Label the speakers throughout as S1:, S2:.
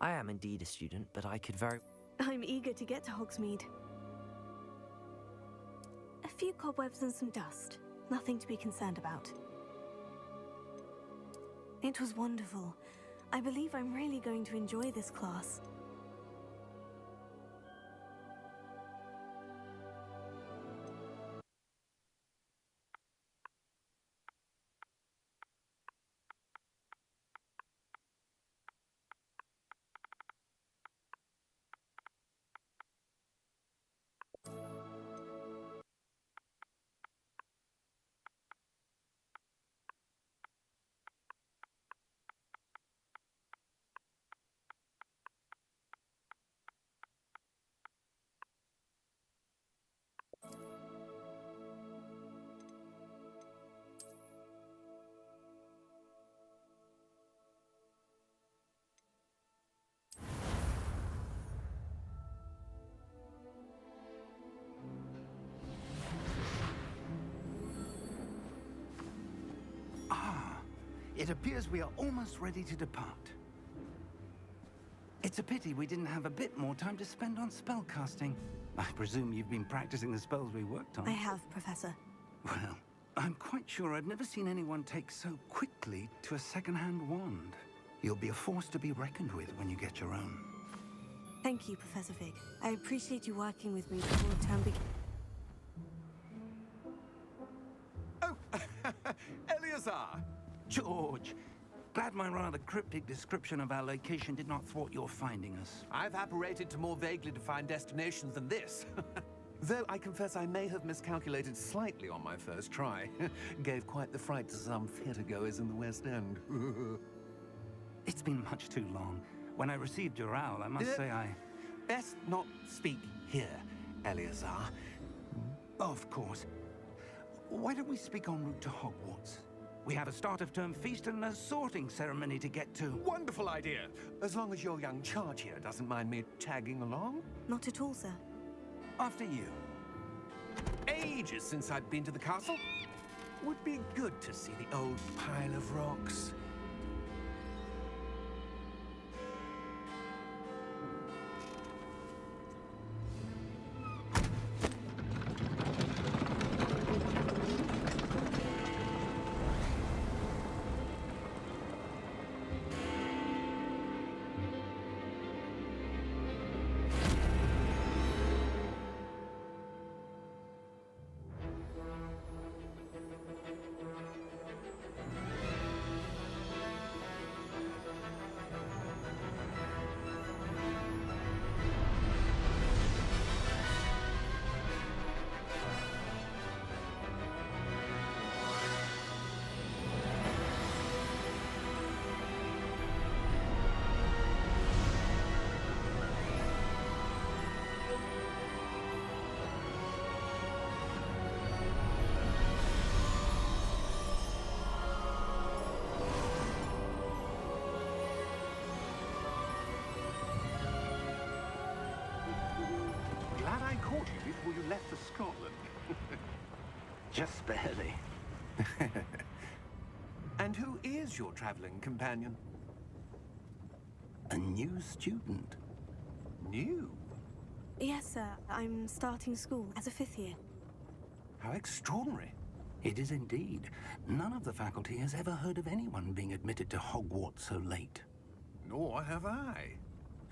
S1: I am indeed a student, but I could very...
S2: I'm eager to get to Hogsmeade. A few cobwebs and some dust. Nothing to be concerned about. It was wonderful. I believe I'm really going to enjoy this class.
S3: It appears we are almost ready to depart. It's a pity we didn't have a bit more time to spend on spellcasting. I presume you've been practicing the spells we worked on.
S2: I have, Professor.
S3: Well, I'm quite sure I've never seen anyone take so quickly to a second-hand wand. You'll be a force to be reckoned with when you get your own.
S2: Thank you, Professor Fig. I appreciate you working with me before the term begins.
S4: Oh, Eleazar!
S3: George, glad my rather cryptic description of our location did not thwart your finding us.
S4: I've apparated to more vaguely defined destinations than this. Though I confess I may have miscalculated slightly on my first try. Gave quite the fright to some theatre-goers in the West End.
S3: It's been much too long. When I received your owl, I must say I...
S4: Best not speak here, Eleazar.
S3: Of course. Why don't we speak en route to Hogwarts? We have a start-of-term feast and a sorting ceremony to get to.
S4: Wonderful idea! As long as your young charge here doesn't mind me tagging along.
S2: Not at all, sir.
S3: After you.
S4: Ages since I'd been to the castle. Would be good to see the old pile of rocks. Glad I caught you before you left for Scotland.
S3: Just barely.
S4: And who is your traveling companion?
S3: A new student.
S4: New?
S2: Yes, sir. I'm starting school as a 5th year.
S4: How extraordinary.
S3: It is indeed. None of the faculty has ever heard of anyone being admitted to Hogwarts so late.
S4: Nor have I.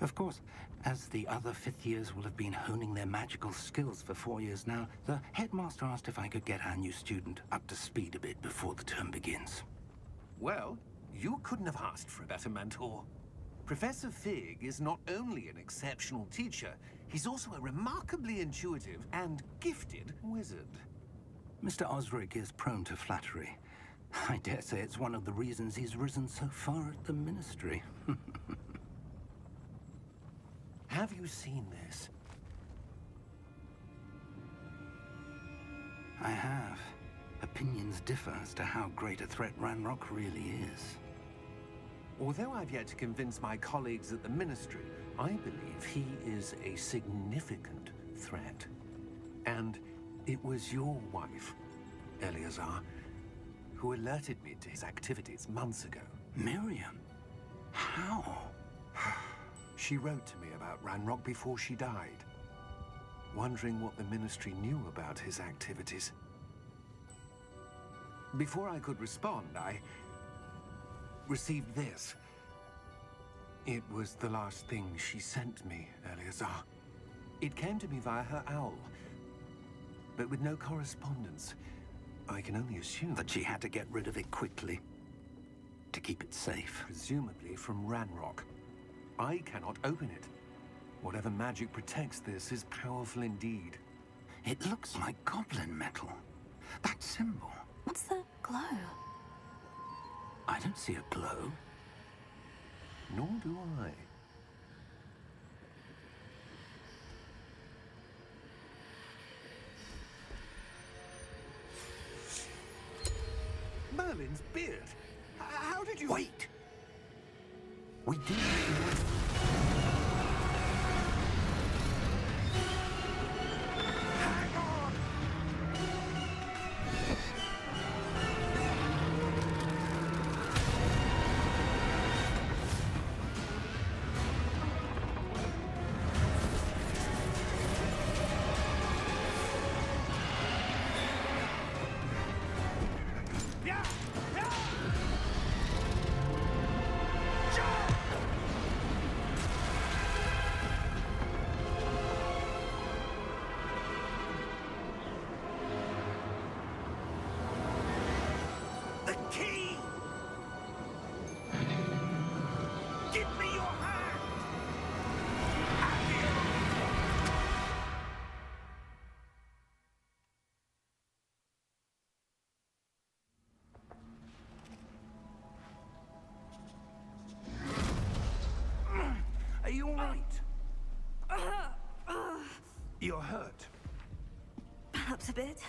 S3: Of course, as the other 5th years will have been honing their magical skills for 4 years now, the headmaster asked if I could get our new student up to speed a bit before the term begins.
S4: Well, you couldn't have asked for a better mentor. Professor Fig is not only an exceptional teacher, he's also a remarkably intuitive and gifted wizard.
S3: Mr. Osric is prone to flattery. I dare say it's one of the reasons he's risen so far at the ministry.
S4: Have you seen this?
S3: I have. Opinions differ as to how great a threat Ranrock really is.
S4: Although I've yet to convince my colleagues at the Ministry, I believe he is a significant threat. And it was your wife, Eleazar, who alerted me to his activities months ago.
S3: Miriam? How?
S4: She wrote to me about Ranrock before she died, wondering what the Ministry knew about his activities. Before I could respond, I received this. It was the last thing she sent me, Eleazar. It came to me via her owl, but with no correspondence. I can only assume
S3: That she had to get rid of it quickly to keep it safe.
S4: presumably from Ranrock. I cannot open it. Whatever magic protects this is powerful indeed.
S3: It looks like goblin metal. That symbol.
S2: What's the glow?
S3: I don't see a glow.
S4: Nor do I. Merlin's beard. How did you...
S3: Wait! We did.
S4: Hang on! Yeah! Yeah! Jump! The key! Give me your hand!
S3: Are you all right? You're hurt.
S2: Perhaps a bit.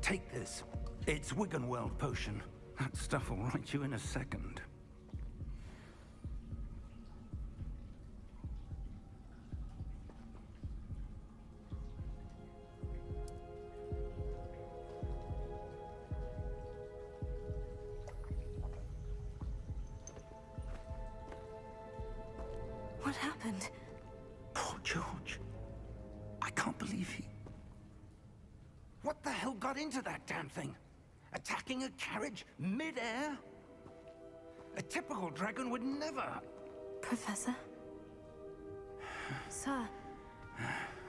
S3: Take this. It's Wiggenweld potion. That stuff will right you in a second.
S2: What happened?
S3: Poor George. I can't believe he... What the hell got into that damn thing? Attacking a carriage mid-air? A typical dragon would never...
S2: Professor? Sir,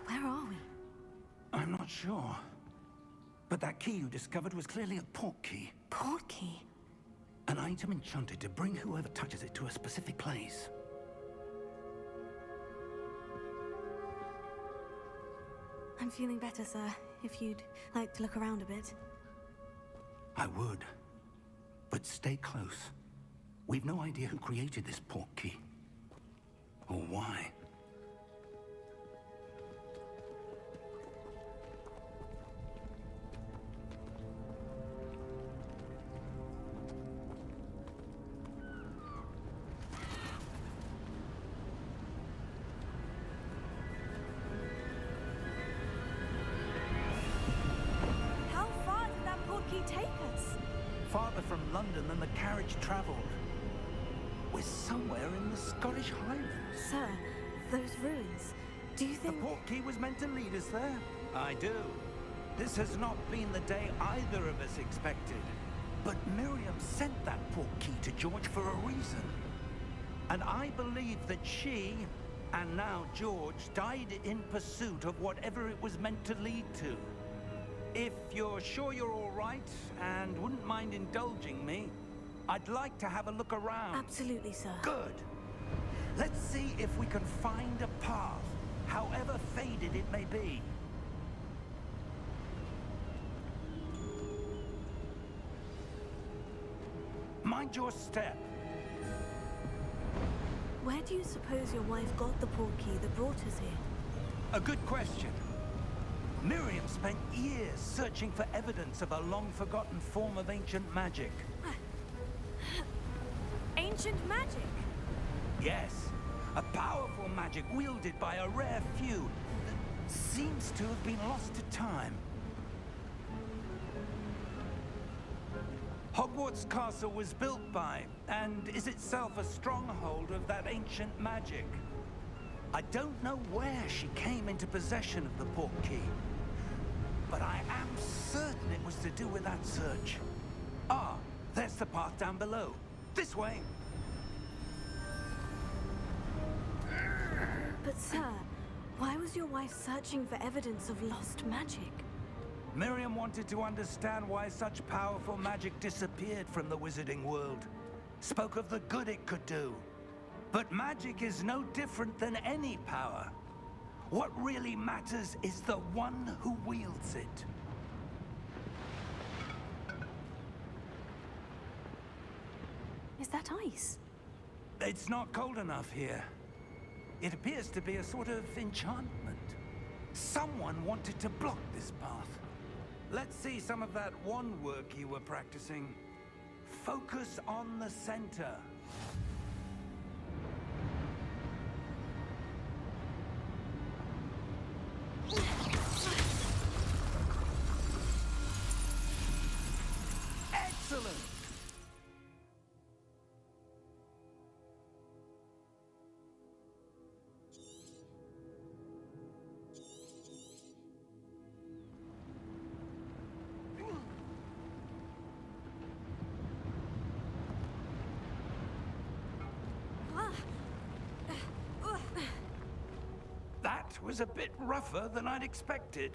S2: where are we?
S3: I'm not sure. But that key you discovered was clearly a port key.
S2: Port key?
S3: An item enchanted to bring whoever touches it to a specific place.
S2: I'm feeling better, sir. If you'd like to look around a bit.
S3: I would. But stay close. We've no idea who created this port key. Or why.
S2: How far did that port key take us?
S3: Farther from London than the carriage traveled. We're somewhere in the Scottish Highlands.
S2: Sir, those ruins. Do you
S3: The
S2: think...
S3: port key was meant to lead us there? I do. This has not been the day either of us expected. But Miriam sent that port key to George for a reason. And I believe that she, and now George, died in pursuit of whatever it was meant to lead to. If you're sure you're all right, and wouldn't mind indulging me, I'd like to have a look around.
S2: Absolutely, sir.
S3: Good. Let's see if we can find a path, however faded it may be. Mind your step.
S2: Where do you suppose your wife got the port key that brought us here?
S3: A good question. Miriam spent years searching for evidence of a long-forgotten form of ancient magic.
S2: Ancient magic?
S3: Yes, a powerful magic wielded by a rare few that seems to have been lost to time. Hogwarts Hogwarts Castle was built by, and is itself a stronghold of that ancient magic. I don't know where she came into possession of the portkey, but I am certain it was to do with that search. Ah, there's the path down below. This way.
S2: But sir, why was your wife searching for evidence of lost magic?
S3: Miriam wanted to understand why such powerful magic disappeared from the wizarding world. Spoke of the good it could do. But magic is no different than any power. What really matters is the one who wields it.
S2: Is that ice?
S3: It's not cold enough here. It appears to be a sort of enchantment. Someone wanted to block this path. Let's see some of that wand work you were practicing. Focus on the center. Excellent! That was a bit rougher than I'd expected.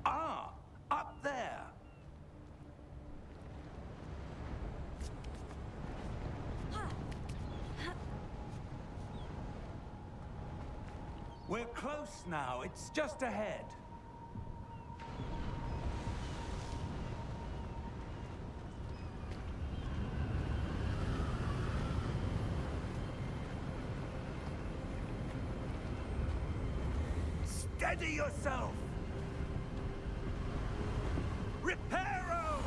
S3: Ah, up there. We're close now. It's just ahead. Steady yourself! Reparo!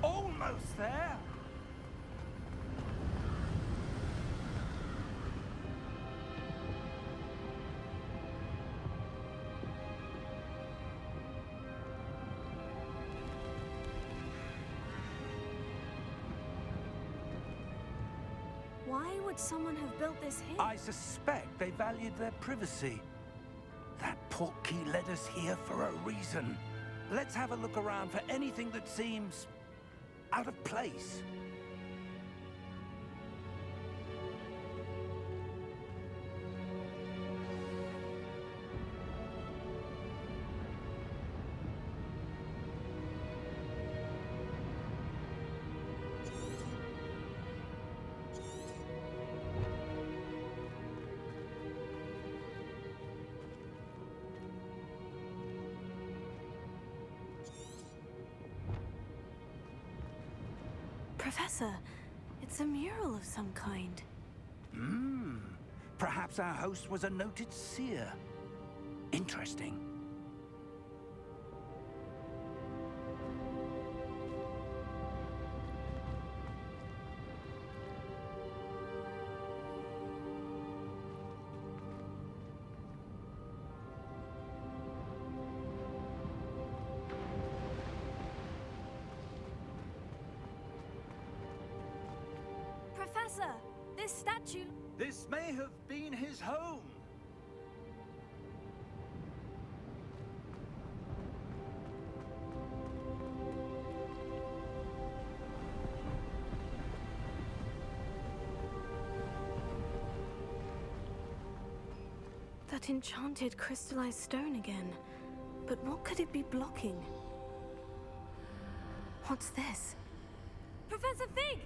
S3: Almost there!
S2: Why would someone have built this here?
S3: I suspect they valued their privacy. That portkey led us here for a reason. Let's have a look around for anything that seems out of place.
S2: Professor, it's a mural of some kind.
S3: Perhaps our host was a noted seer. Interesting.
S2: Professor, this statue...
S3: This may have been his home.
S2: That enchanted crystallized stone again. But what could it be blocking? What's this? Professor Fig!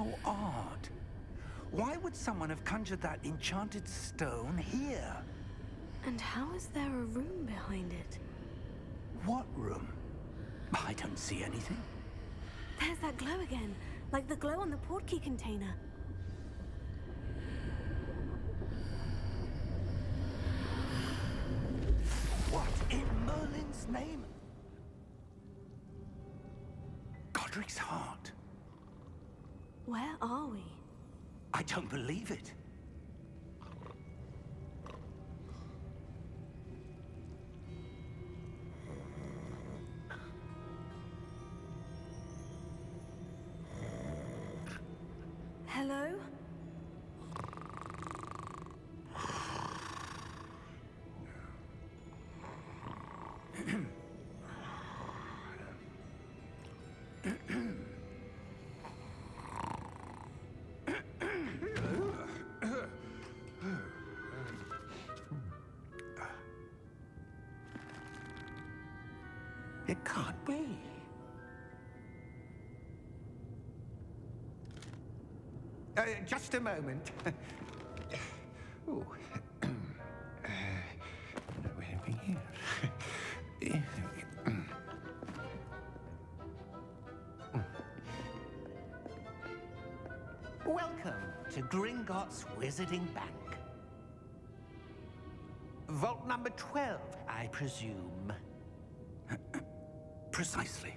S3: How odd. Why would someone have conjured that enchanted stone here?
S2: And how is there a room behind it?
S3: What room? I don't see anything.
S2: There's that glow again, like the glow on the portkey container.
S3: What in Merlin's name? Godric's heart.
S2: Where are we?
S3: I don't believe it.
S2: Hello?
S3: It can't be.
S4: Just a moment. Ooh. Welcome to Gringotts Wizarding Bank. Vault number 12, I presume.
S3: Precisely.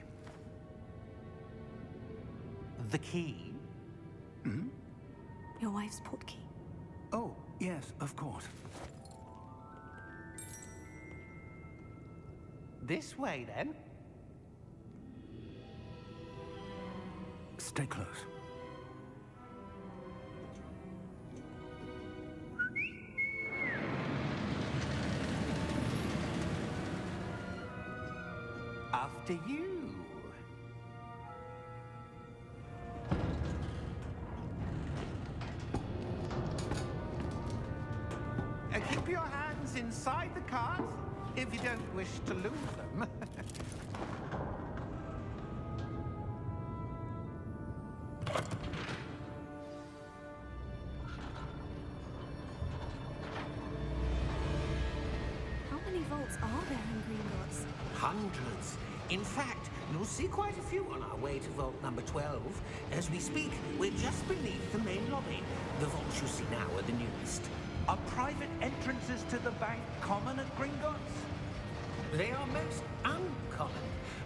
S4: The key?
S2: Your wife's portkey.
S3: Oh, yes, of course.
S4: This way, then.
S3: Stay close.
S4: After you. Keep your hands inside the cart if you don't wish to lose them.
S2: How many vaults are there in Gringotts?
S5: Hundreds. In fact, you'll see quite a few on our way to vault number 12. As we speak, we're just beneath the main lobby. The vaults you see now are the newest.
S3: Are private entrances to the bank common at Gringotts?
S5: They are most uncommon.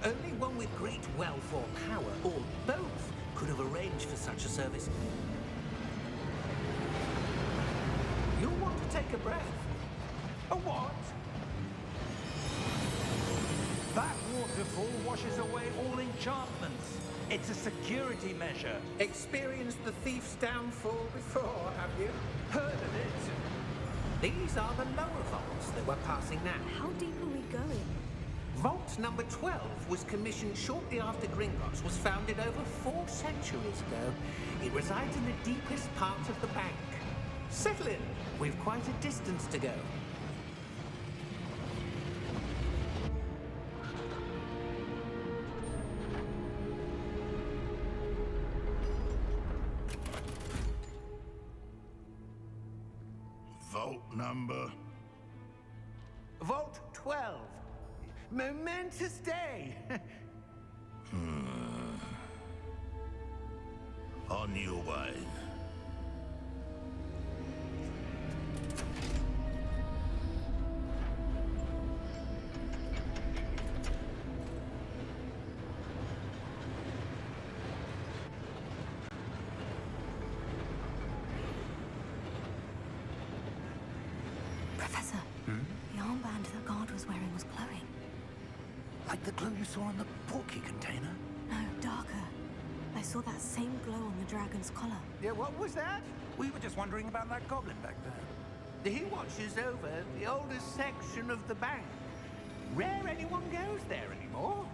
S5: Only one with great wealth or power, or both, could have arranged for such a service. You'll want to take a breath.
S3: A what? That waterfall washes away all enchantments. It's a security measure.
S5: Experienced the thief's downfall before, have you?
S3: Heard of it?
S5: These are the lower vaults that we're passing now.
S2: How deep are we going?
S5: Vault number 12 was commissioned shortly after Gringotts was founded over 4 centuries ago. It resides in the deepest part of the bank. Settle in. We've quite a distance to go.
S6: Vault number?
S4: Vault 12. Momentous day.
S6: On your way.
S2: Professor, the armband the guard was wearing was glowing.
S3: Like the glow you saw on the portkey container?
S2: No, darker. I saw that same glow on the dragon's collar.
S4: Yeah, what was that?
S3: We were just wondering about that goblin back there.
S4: He watches over the oldest section of the bank. Rare anyone goes there anymore.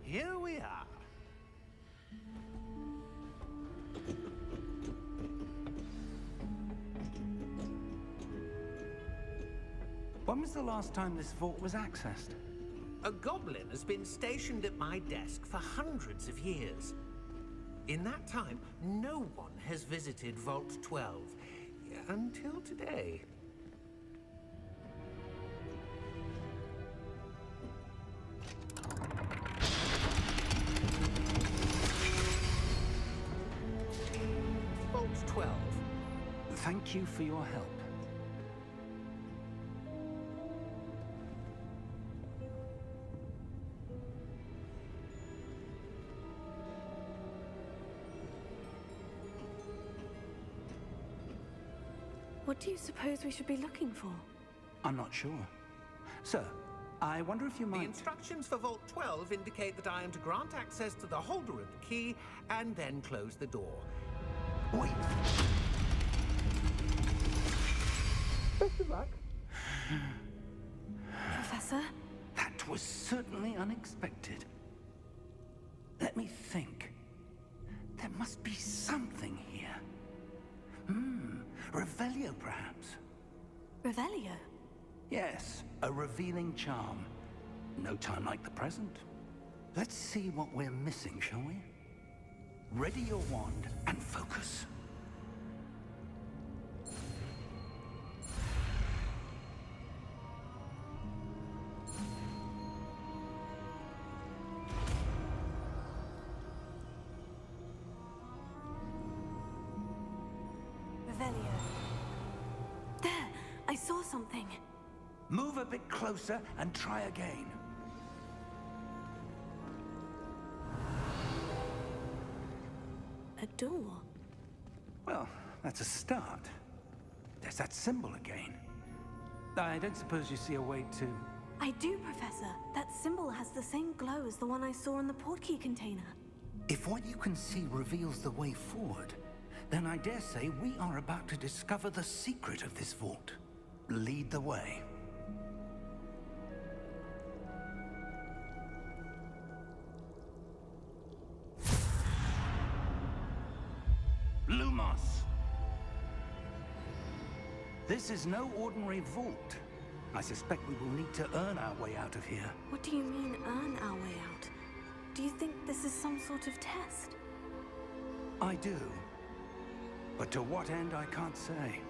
S4: Here we are.
S3: When was the last time this vault was accessed?
S5: A goblin has been stationed at my desk for hundreds of years. In that time, no one has visited Vault 12. Until today. Vault 12.
S3: Thank you for your help.
S2: What do you suppose we should be looking for?
S3: I'm not sure. Sir, I wonder if you
S5: The
S3: might...
S5: instructions for Vault 12 indicate that I am to grant access to the holder of the key and then close the door.
S3: Wait!
S5: Best of luck.
S2: Professor?
S3: That was certainly unexpected. Let me think. There must be something here. Revelio, perhaps?
S2: Revelio?
S3: Yes, a revealing charm. No time like the present. Let's see what we're missing, shall we? Ready your wand and focus.
S2: Revelio. There! I saw something.
S3: Move a bit closer and try again.
S2: A door.
S3: Well, that's a start. There's that symbol again. I don't suppose you see a way to...
S2: I do, Professor. That symbol has the same glow as the one I saw in the portkey container.
S3: If what you can see reveals the way forward, then I dare say we are about to discover the secret of this vault. Lead the way. Lumos! This is no ordinary vault. I suspect we will need to earn our way out of here.
S2: What do you mean, earn our way out? Do you think this is some sort of test?
S3: I do. But to what end, I can't say.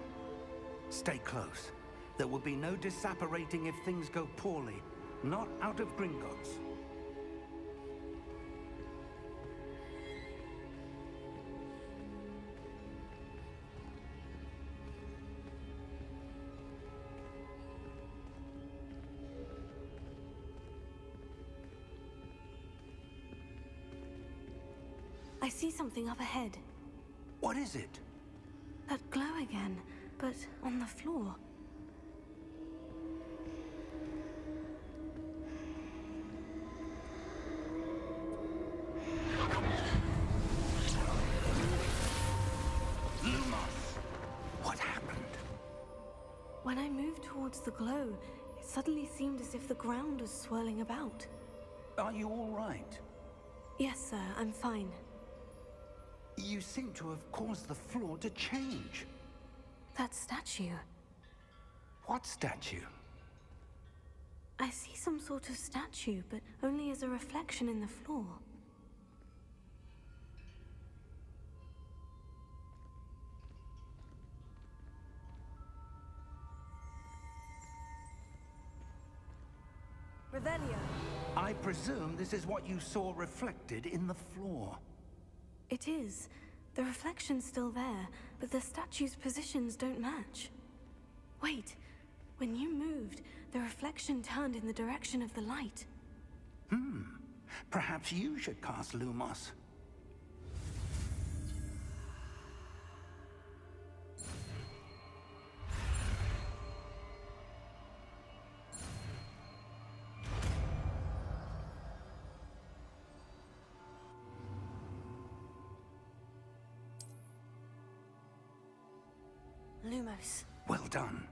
S3: Stay close. There will be no disapparating if things go poorly. Not out of Gringotts.
S2: I see something up ahead.
S3: What is it?
S2: That glow again, but on the floor.
S3: Lumos! What happened?
S2: When I moved towards the glow, it suddenly seemed as if the ground was swirling about.
S3: Are you all right?
S2: Yes, sir, I'm fine.
S3: You seem to have caused the floor to change.
S2: That statue.
S3: What statue?
S2: I see some sort of statue, but only as a reflection in the floor. Revelio.
S3: I presume this is what you saw reflected in the floor.
S2: It is. The reflection's still there, but the statue's positions don't match. Wait. When you moved, the reflection turned in the direction of the light.
S3: Perhaps you should cast Lumos.
S2: Lumos.
S3: Well done.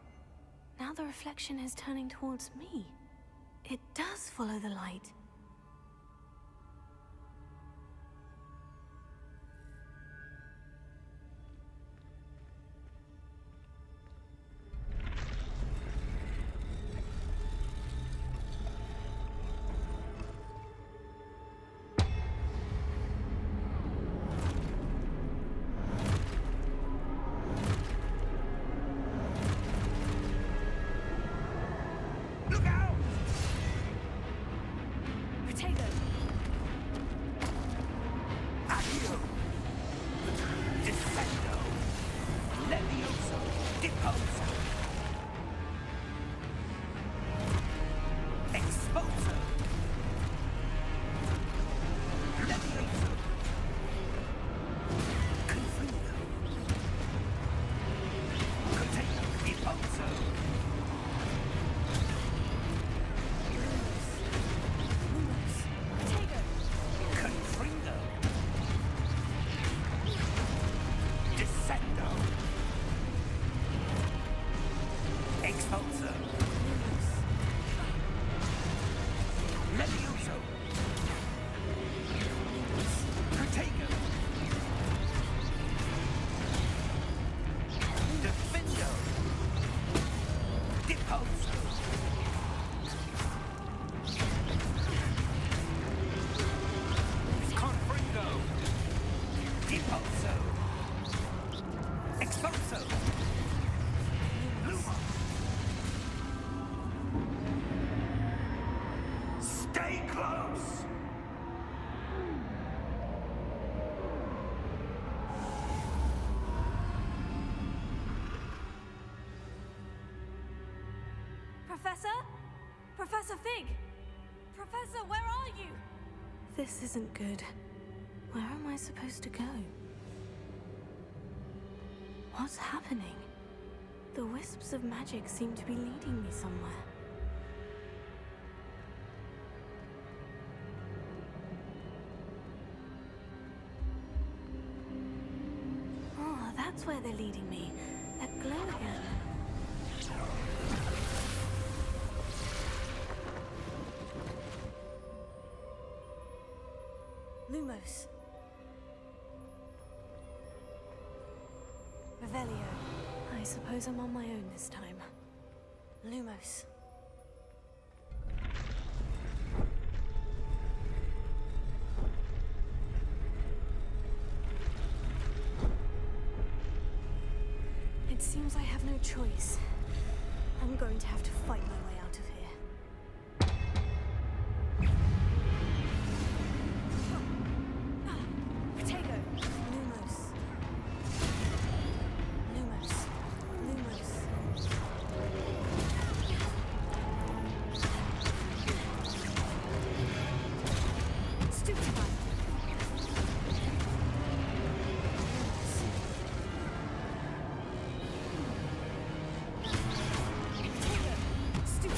S2: Now the reflection is turning towards me. It does follow the light.
S3: Expulso! Expulso! Lumos! Stay close!
S2: Professor? Professor Fig! Professor, where are you? This isn't good. Where am I supposed to go? What's happening? The wisps of magic seem to be leading me somewhere. Oh, that's where they're leading me. That glow again. Lumos. Revelio. I suppose I'm on my own this time. Lumos. It seems I have no choice. I'm going to have to fight my way out of here. Protego. Lumos. Lumos. Lumos. Stupefy. Stupefy.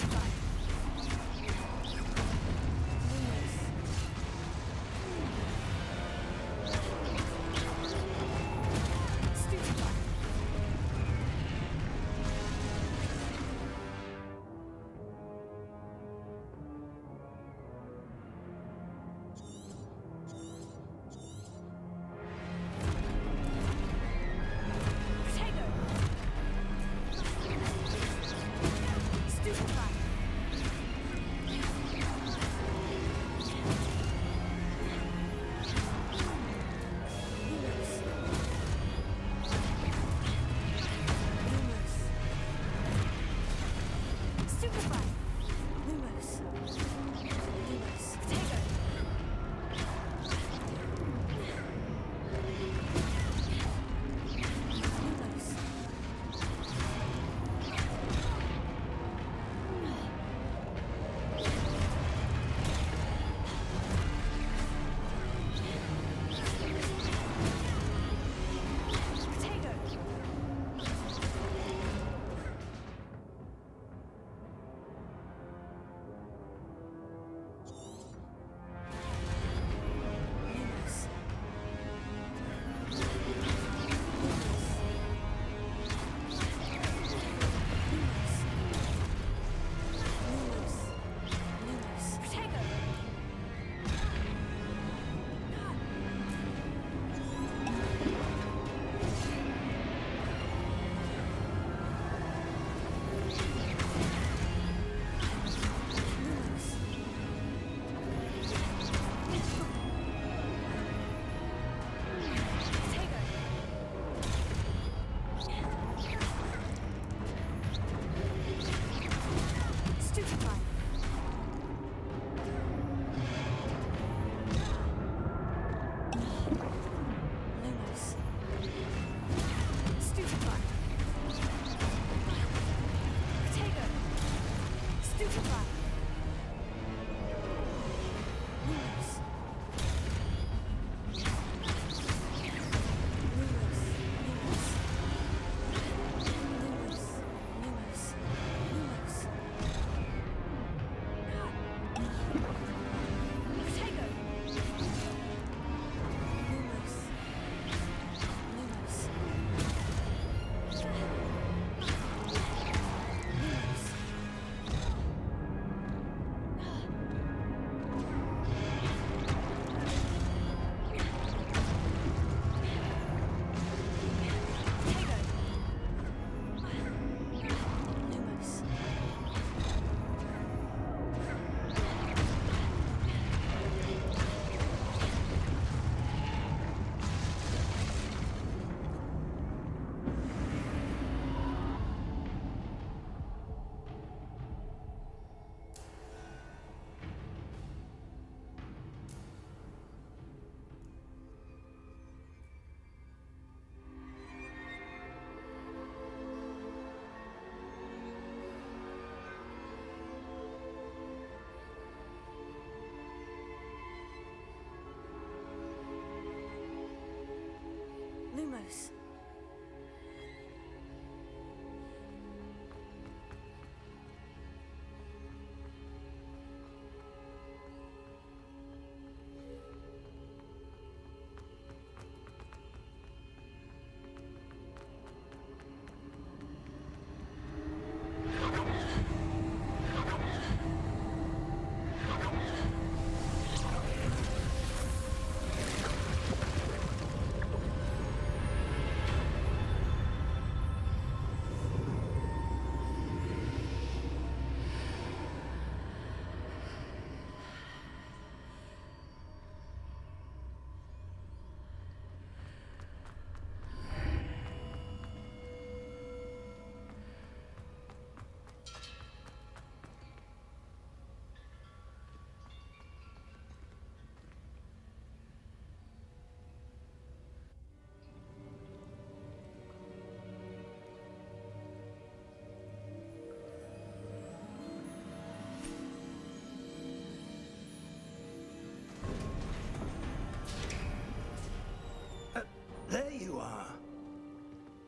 S3: There you are.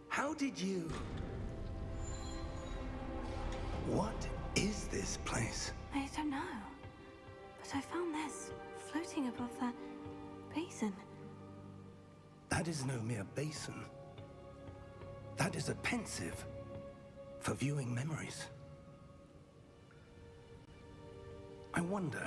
S3: How did you... What is this place?
S2: I don't know. But I found this floating above that basin.
S3: That is no mere basin. That is a pensive for viewing memories. I wonder...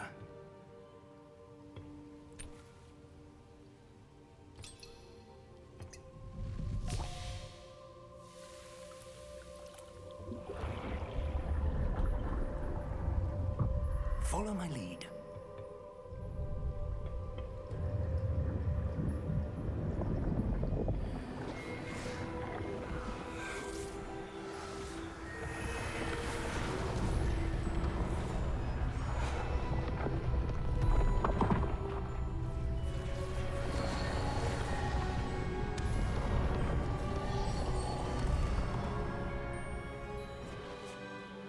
S3: Follow my lead.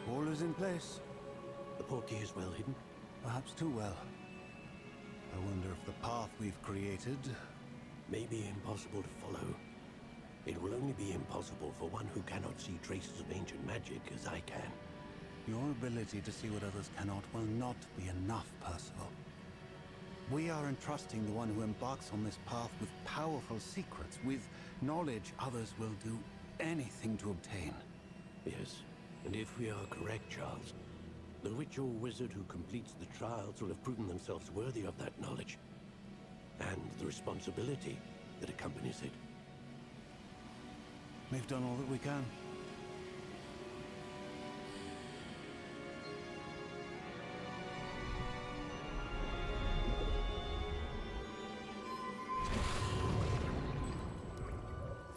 S7: All is in place.
S8: The portkey is well hidden.
S7: Perhaps too well. I wonder if the path we've created...
S8: May be impossible to follow. It will only be impossible for one who cannot see traces of ancient magic as I can.
S7: Your ability to see what others cannot will not be enough, Percival. We are entrusting the one who embarks on this path with powerful secrets, with knowledge others will do anything to obtain.
S8: Yes, and if we are correct, Charles, the witch or wizard who completes the trials will have proven themselves worthy of that knowledge, and the responsibility that accompanies it.
S7: We've done all that we can.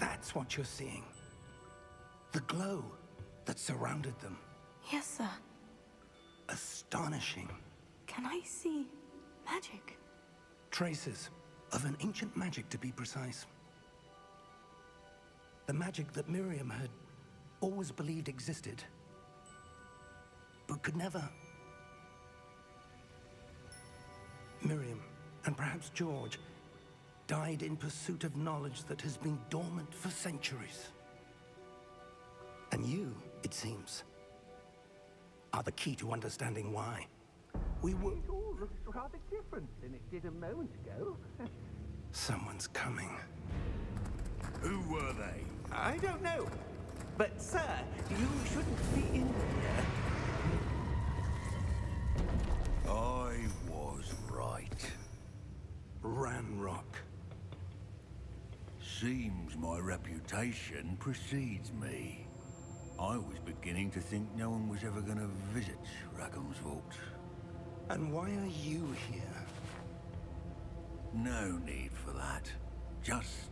S3: That's what you're seeing. The glow that surrounded them.
S2: Yes, sir.
S3: Astonishing.
S2: Can I see magic?
S3: Traces of an ancient magic, to be precise. The magic that Miriam had always believed existed, but could never. Miriam, and perhaps George, died in pursuit of knowledge that has been dormant for centuries. And you, it seems, are the key to understanding why. We were...
S5: It all looks rather different than it did a moment ago.
S3: Someone's coming.
S6: Who were they?
S5: I don't know. But, sir, you shouldn't be in here.
S6: I was right.
S3: Ranrock.
S6: Seems my reputation precedes me. I was beginning to think no one was ever going to visit Rackham's vault.
S3: And why are you here?
S6: No need for that. Just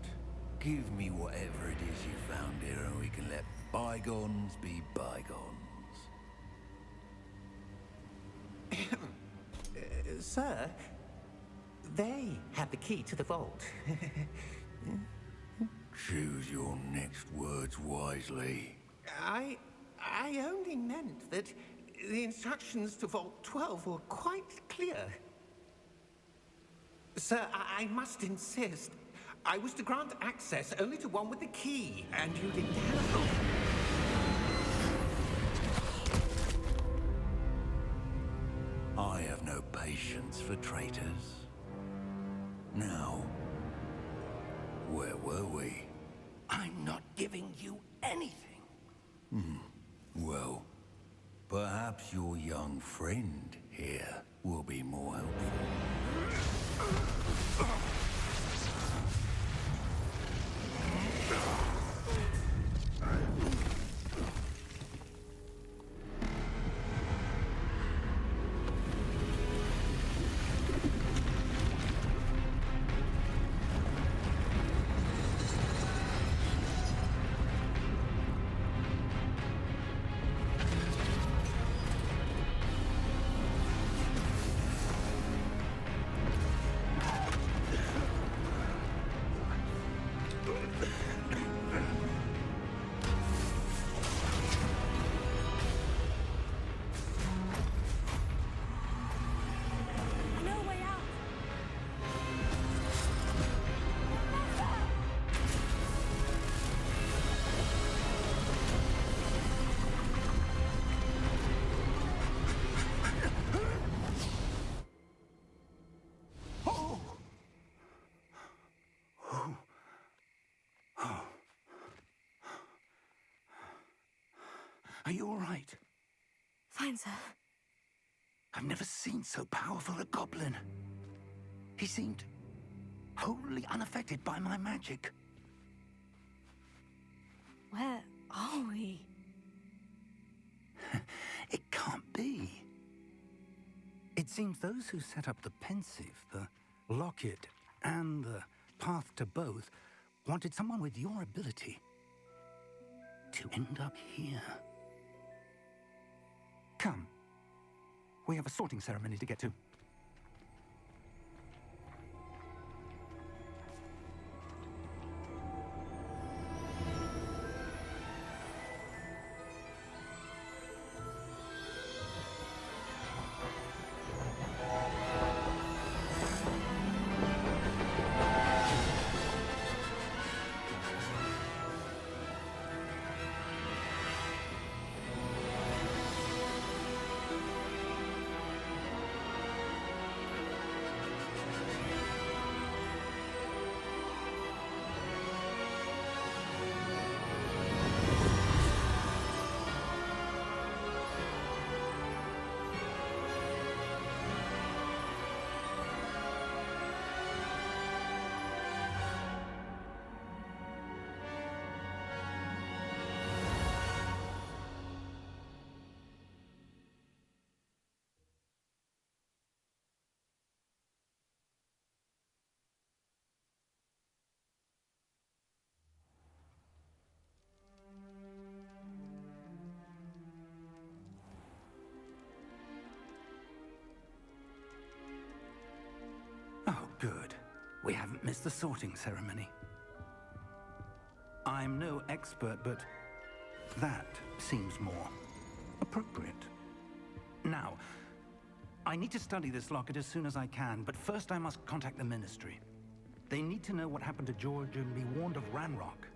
S6: give me whatever it is you found here and we can let bygones be bygones.
S5: Sir, they have the key to the vault.
S6: Choose your next words wisely.
S5: I only meant that the instructions to Vault 12 were quite clear. Sir, I must insist. I was to grant access only to one with the key, and you didn't have it.
S6: I have no patience for traitors. Now, where were we?
S3: I'm not giving you anything.
S6: Well, perhaps your young friend here will be more helpful.
S3: Are you all right?
S2: Fine, sir.
S3: I've never seen so powerful a goblin. He seemed wholly unaffected by my magic.
S2: Where are we?
S3: It can't be. It seems those who set up the pensive, the locket, and the path to both wanted someone with your ability to end up here. Come. We have a sorting ceremony to get to. Oh, good. We haven't missed the sorting ceremony. I'm no expert, but that seems more appropriate. Now, I need to study this locket as soon as I can, but first I must contact the Ministry. They need to know what happened to George and be warned of Ranrock.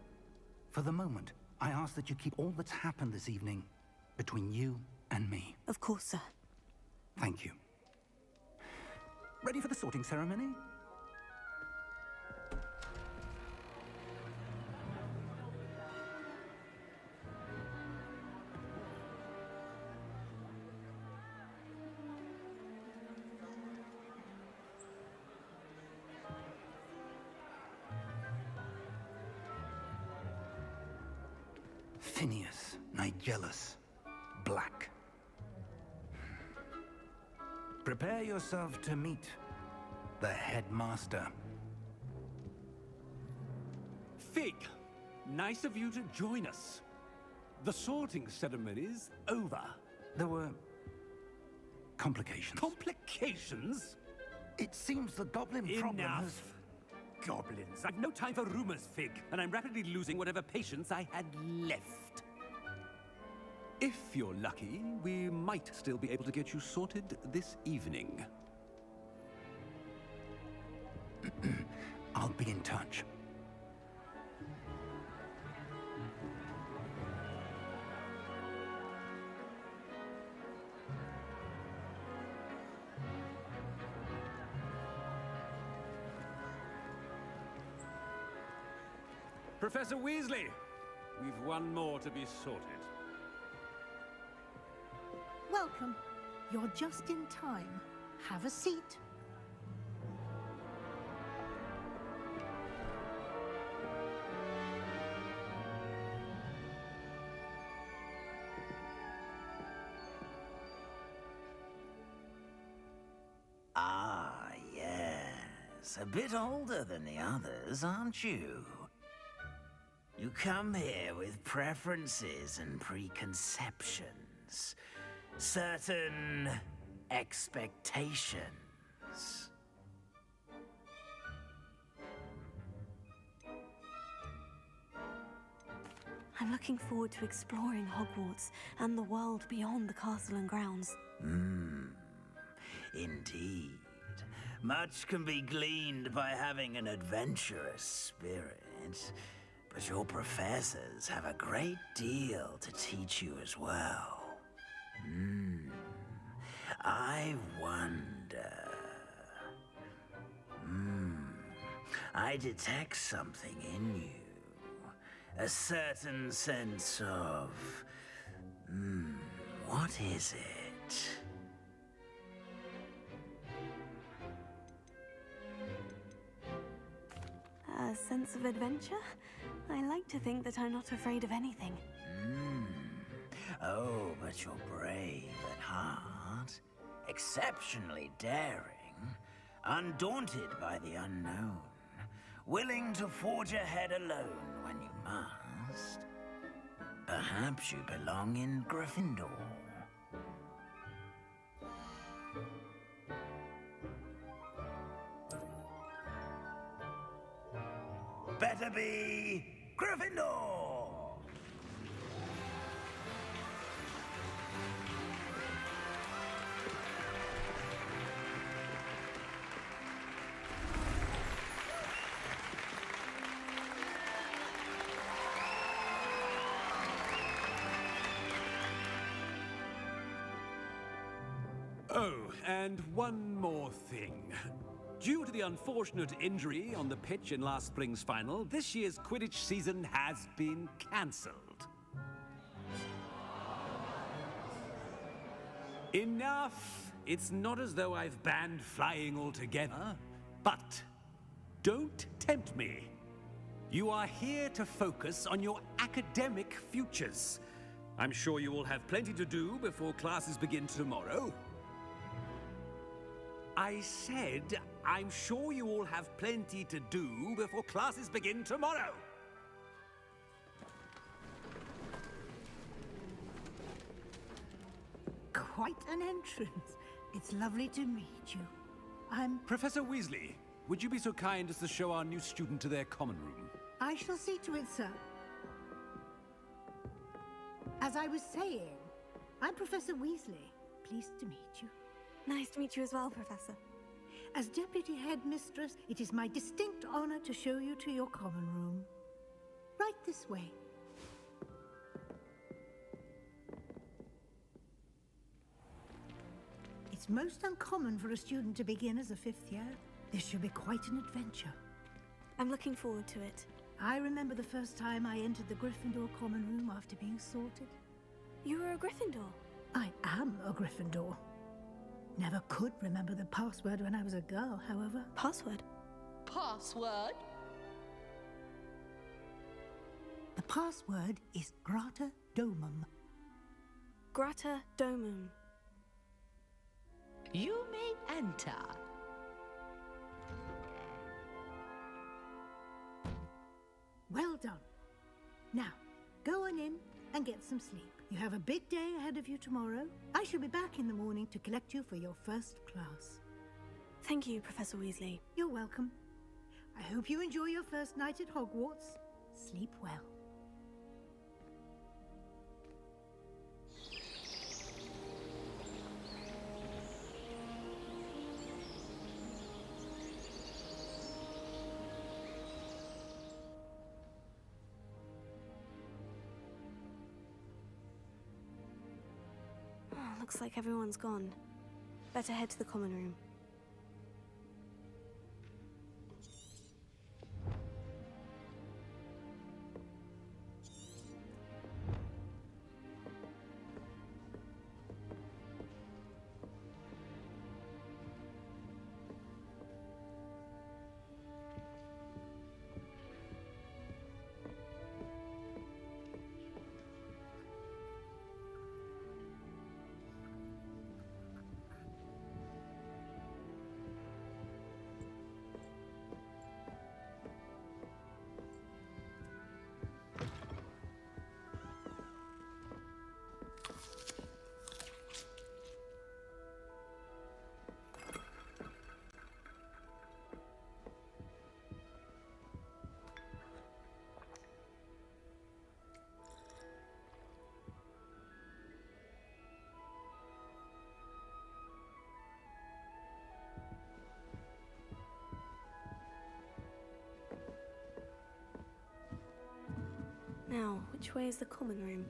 S3: For the moment, I ask that you keep all that's happened this evening between you and me.
S2: Of course, sir.
S3: Thank you. Ready for the sorting ceremony? Phineas, Nigellus, Black. Prepare yourself to meet the headmaster.
S9: Fig, nice of you to join us. The sorting ceremony's over.
S3: There were complications.
S9: Complications?
S3: It seems the goblin problem has...
S9: Enough! Goblins. I've no time for rumors, Fig, and I'm rapidly losing whatever patience I had left. If you're lucky, we might still be able to get you sorted this evening.
S3: I'll be in touch.
S9: Professor Weasley, we've one more to be sorted.
S10: Welcome. You're just in time. Have a seat.
S1: Ah, yes. A bit older than the others, aren't you? You come here with preferences and preconceptions. Certain expectations.
S2: I'm looking forward to exploring Hogwarts and the world beyond the castle and grounds.
S1: Indeed. Much can be gleaned by having an adventurous spirit, but your professors have a great deal to teach you as well. I wonder... I detect something in you. A certain sense of What is it?
S2: A sense of adventure? I like to think that I'm not afraid of anything.
S1: Oh, but you're brave at heart, exceptionally daring, undaunted by the unknown, willing to forge ahead alone when you must. Perhaps you belong in Gryffindor. Better be Gryffindor!
S9: Oh, and one more thing. Due to the unfortunate injury on the pitch in last spring's final, this year's Quidditch season has been cancelled. Enough! It's not as though I've banned flying altogether, but don't tempt me. You are here to focus on your academic futures. I'm sure you will have plenty to do before classes begin tomorrow. I said, I'm sure you all have plenty to do before classes begin tomorrow.
S10: Quite an entrance. It's lovely to meet you. I'm...
S9: Professor Weasley, would you be so kind as to show our new student to their common room?
S10: I shall see to it, sir. As I was saying, I'm Professor Weasley. Pleased to meet you.
S2: Nice to meet you as well, Professor.
S10: As Deputy Headmistress, it is my distinct honor to show you to your common room. Right this way. It's most uncommon for a student to begin as a fifth year. This should be quite an adventure.
S2: I'm looking forward to it.
S10: I remember the first time I entered the Gryffindor common room after being sorted.
S2: You were a Gryffindor?
S10: I am a Gryffindor. Never could remember the password when I was a girl, however.
S2: Password?
S11: Password?
S10: The password is Grata Domum.
S2: Grata Domum.
S11: You may enter.
S10: Well done. Now, go on in and get some sleep. You have a big day ahead of you tomorrow. I shall be back in the morning to collect you for your first class.
S2: Thank you, Professor Weasley.
S10: You're welcome. I hope you enjoy your first night at Hogwarts. Sleep well.
S2: Looks like everyone's gone. Better head to the common room. Now, which way is the common room?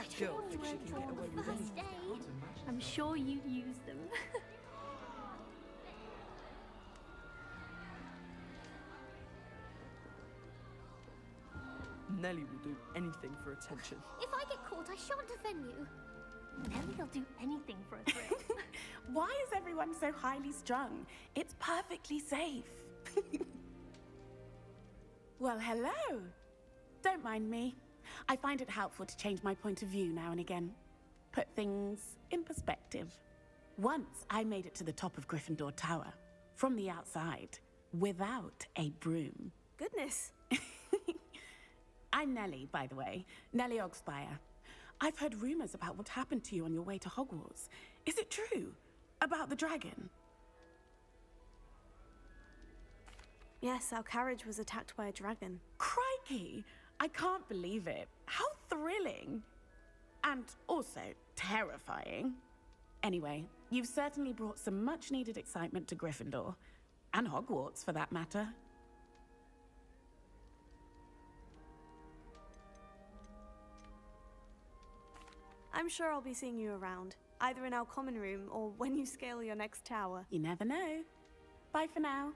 S12: That girl thinks she can get away with anything.
S13: I'm sure you'd use them.
S12: Nellie will do anything for attention.
S13: If I get caught, I shan't offend you. Nellie'll do anything for a thrill.
S14: Why is everyone so highly strung? It's perfectly safe. Well, hello. Don't mind me. I find it helpful to change my point of view now and again. Put things in perspective. Once I made it to the top of Gryffindor Tower, from the outside, without a broom.
S2: Goodness.
S14: I'm Nellie, by the way. Nellie Ogspire. I've heard rumors about what happened to you on your way to Hogwarts. Is it true? About the dragon?
S2: Yes, our carriage was attacked by a dragon.
S14: Crikey! I can't believe it. How thrilling! And also terrifying. Anyway, you've certainly brought some much-needed excitement to Gryffindor. And Hogwarts, for that matter.
S2: I'm sure I'll be seeing you around, either in our common room or when you scale your next tower.
S14: You never know. Bye for now.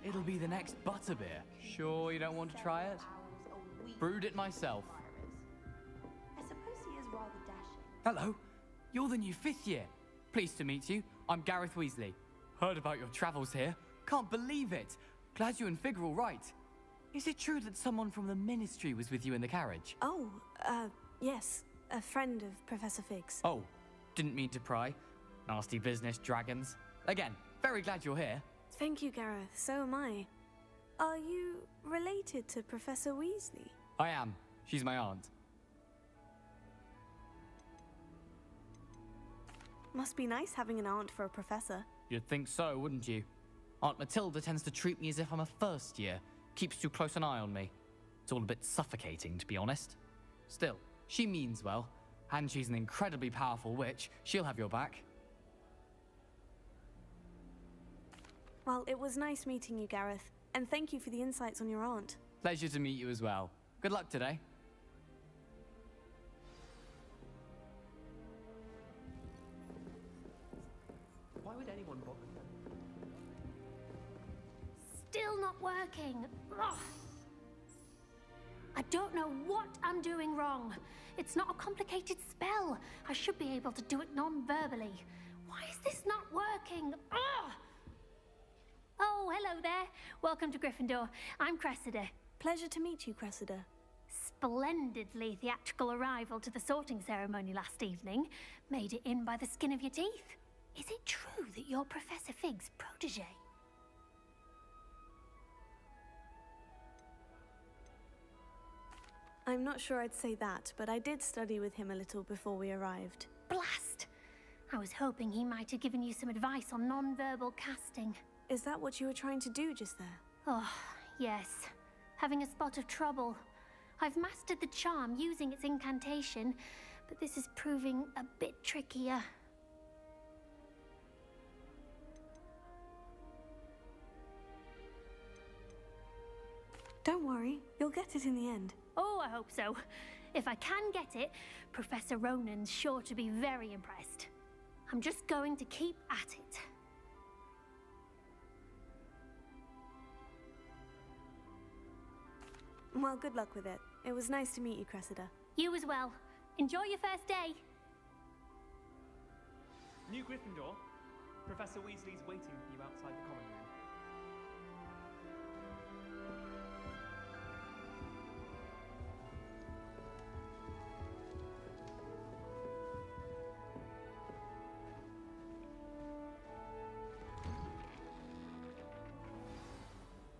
S15: It'll be the next butterbeer. Sure you don't want to try it? Brewed it myself.
S2: I suppose he is rather dashing.
S15: Hello, you're the new 5th year. Pleased to meet you. I'm Gareth Weasley. Heard about your travels here. Can't believe it. Glad you and Fig are all right. Is it true that someone from the Ministry was with you in the carriage?
S2: Oh, yes. A friend of Professor Fig's.
S15: Oh, didn't mean to pry. Nasty business, dragons. Again, very glad you're here.
S2: Thank you, Gareth. So am I. Are you related to Professor Weasley?
S15: I am. She's my aunt.
S2: Must be nice having an aunt for a professor.
S15: You'd think so, wouldn't you? Aunt Matilda tends to treat me as if I'm a first year. Keeps too close an eye on me. It's all a bit suffocating, to be honest. Still, she means well. And she's an incredibly powerful witch. She'll have your back.
S2: Well, it was nice meeting you, Gareth. And thank you for the insights on your aunt.
S15: Pleasure to meet you as well. Good luck today.
S12: Why would anyone bother?
S13: Still not working. Ugh. I don't know what I'm doing wrong. It's not a complicated spell. I should be able to do it non-verbally. Why is this not working? Ugh. Oh, hello there. Welcome to Gryffindor. I'm Cressida.
S2: Pleasure to meet you, Cressida.
S13: Splendidly theatrical arrival to the sorting ceremony last evening. Made it in by the skin of your teeth. Is it true that you're Professor Fig's protege?
S2: I'm not sure I'd say that, but I did study with him a little before we arrived.
S13: Blast! I was hoping he might have given you some advice on non-verbal casting.
S2: Is that what you were trying to do just there?
S13: Oh, yes. Having a spot of trouble. I've mastered the charm using its incantation, but this is proving a bit trickier.
S2: Don't worry, you'll get it in the end.
S13: Oh, I hope so. If I can get it, Professor Ronan's sure to be very impressed. I'm just going to keep at it.
S2: Well, good luck with it. It was nice to meet you, Cressida.
S13: You as well. Enjoy your first day.
S16: New Gryffindor, Professor Weasley's waiting for you outside the common room.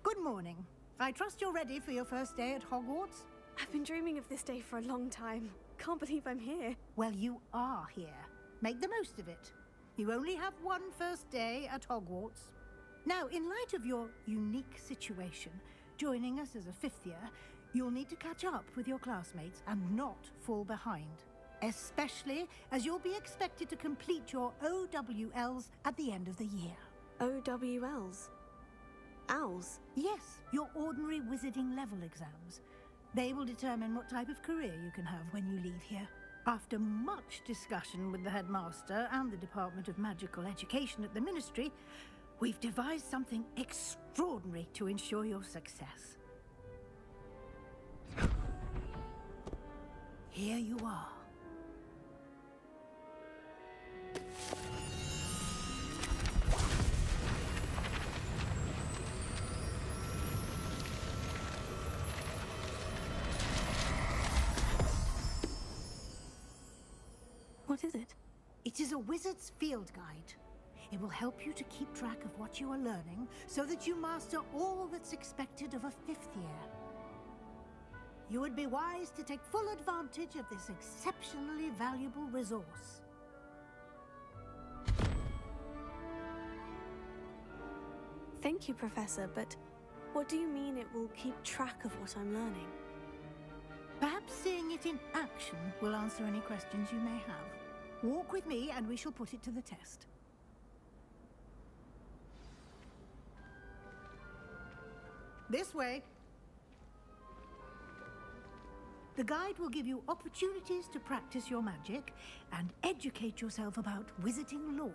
S10: Good morning. I trust you're ready for your first day at Hogwarts?
S2: I've been dreaming of this day for a long time. Can't believe I'm here.
S10: Well, you are here. Make the most of it. You only have one first day at Hogwarts. Now, in light of your unique situation, joining us as a 5th year, you'll need to catch up with your classmates and not fall behind. Especially as you'll be expected to complete your OWLs at the end of the year.
S2: OWLs? Owls?
S10: Yes, your ordinary wizarding level exams. They will determine what type of career you can have when you leave here. After much discussion with the headmaster and the Department of Magical Education at the Ministry, we've devised something extraordinary to ensure your success. Here you are.
S2: What is it?
S10: It is a wizard's field guide. It will help you to keep track of what you are learning so that you master all that's expected of a 5th year. You would be wise to take full advantage of this exceptionally valuable resource.
S2: Thank you, Professor, but what do you mean it will keep track of what I'm learning?
S10: Perhaps seeing it in action will answer any questions you may have. Walk with me and we shall put it to the test. This way. The guide will give you opportunities to practice your magic and educate yourself about wizarding lore.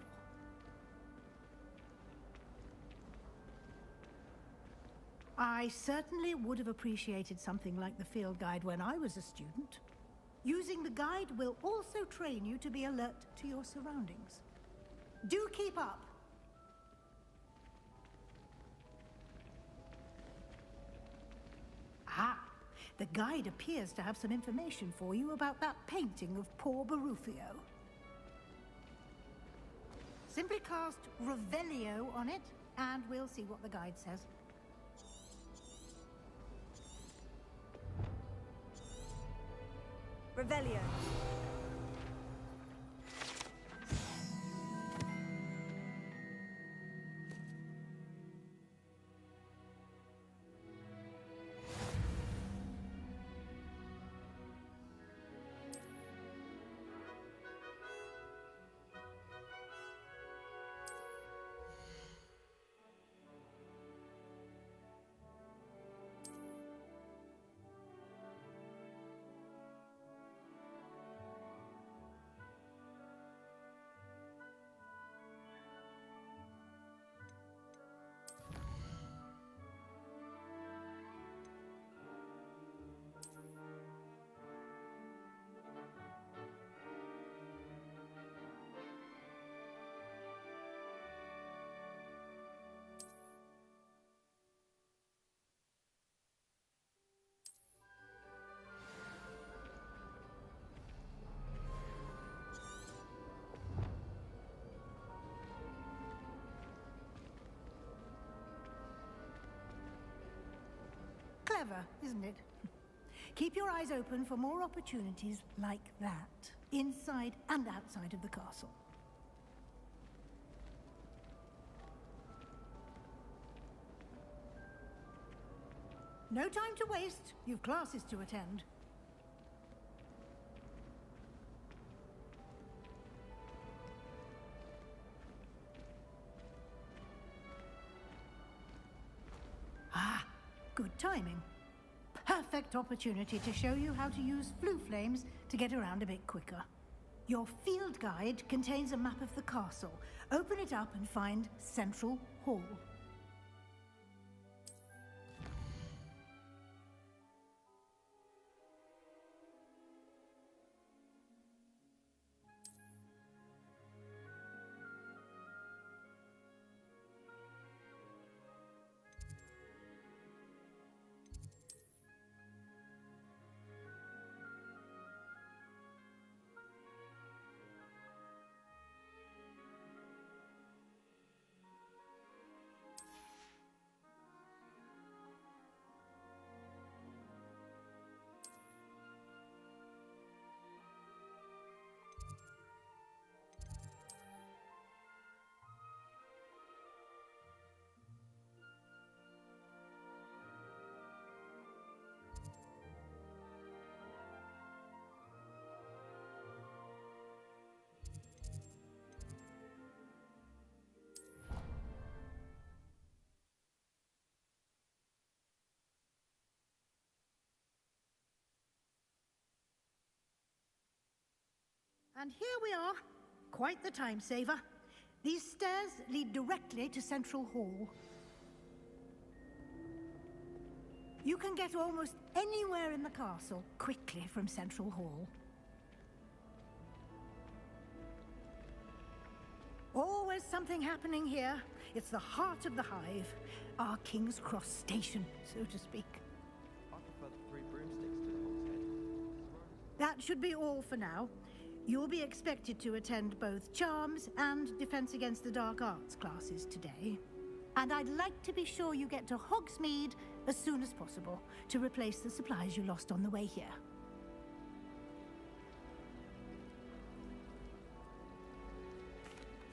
S10: I certainly would have appreciated something like the field guide when I was a student. Using the guide will also train you to be alert to your surroundings. Do keep up! Ah, the guide appears to have some information for you about that painting of poor Barufio. Simply cast Revelio on it, and we'll see what the guide says.
S2: Revelio.
S10: Clever, isn't it? Keep your eyes open for more opportunities like that, inside and outside of the castle. No time to waste. You've classes to attend. Ah, good timing. Perfect opportunity to show you how to use flue flames to get around a bit quicker. Your field guide contains a map of the castle. Open it up and find Central Hall. And here we are. Quite the time saver. These stairs lead directly to Central Hall. You can get almost anywhere in the castle quickly from Central Hall. Always something happening here. It's the heart of the hive. Our King's Cross station, so to speak.
S12: I prefer the 3 broomsticks to the Hog's Head.
S10: That should be all for now. You'll be expected to attend both Charms and Defense Against the Dark Arts classes today. And I'd like to be sure you get to Hogsmeade as soon as possible to replace the supplies you lost on the way here.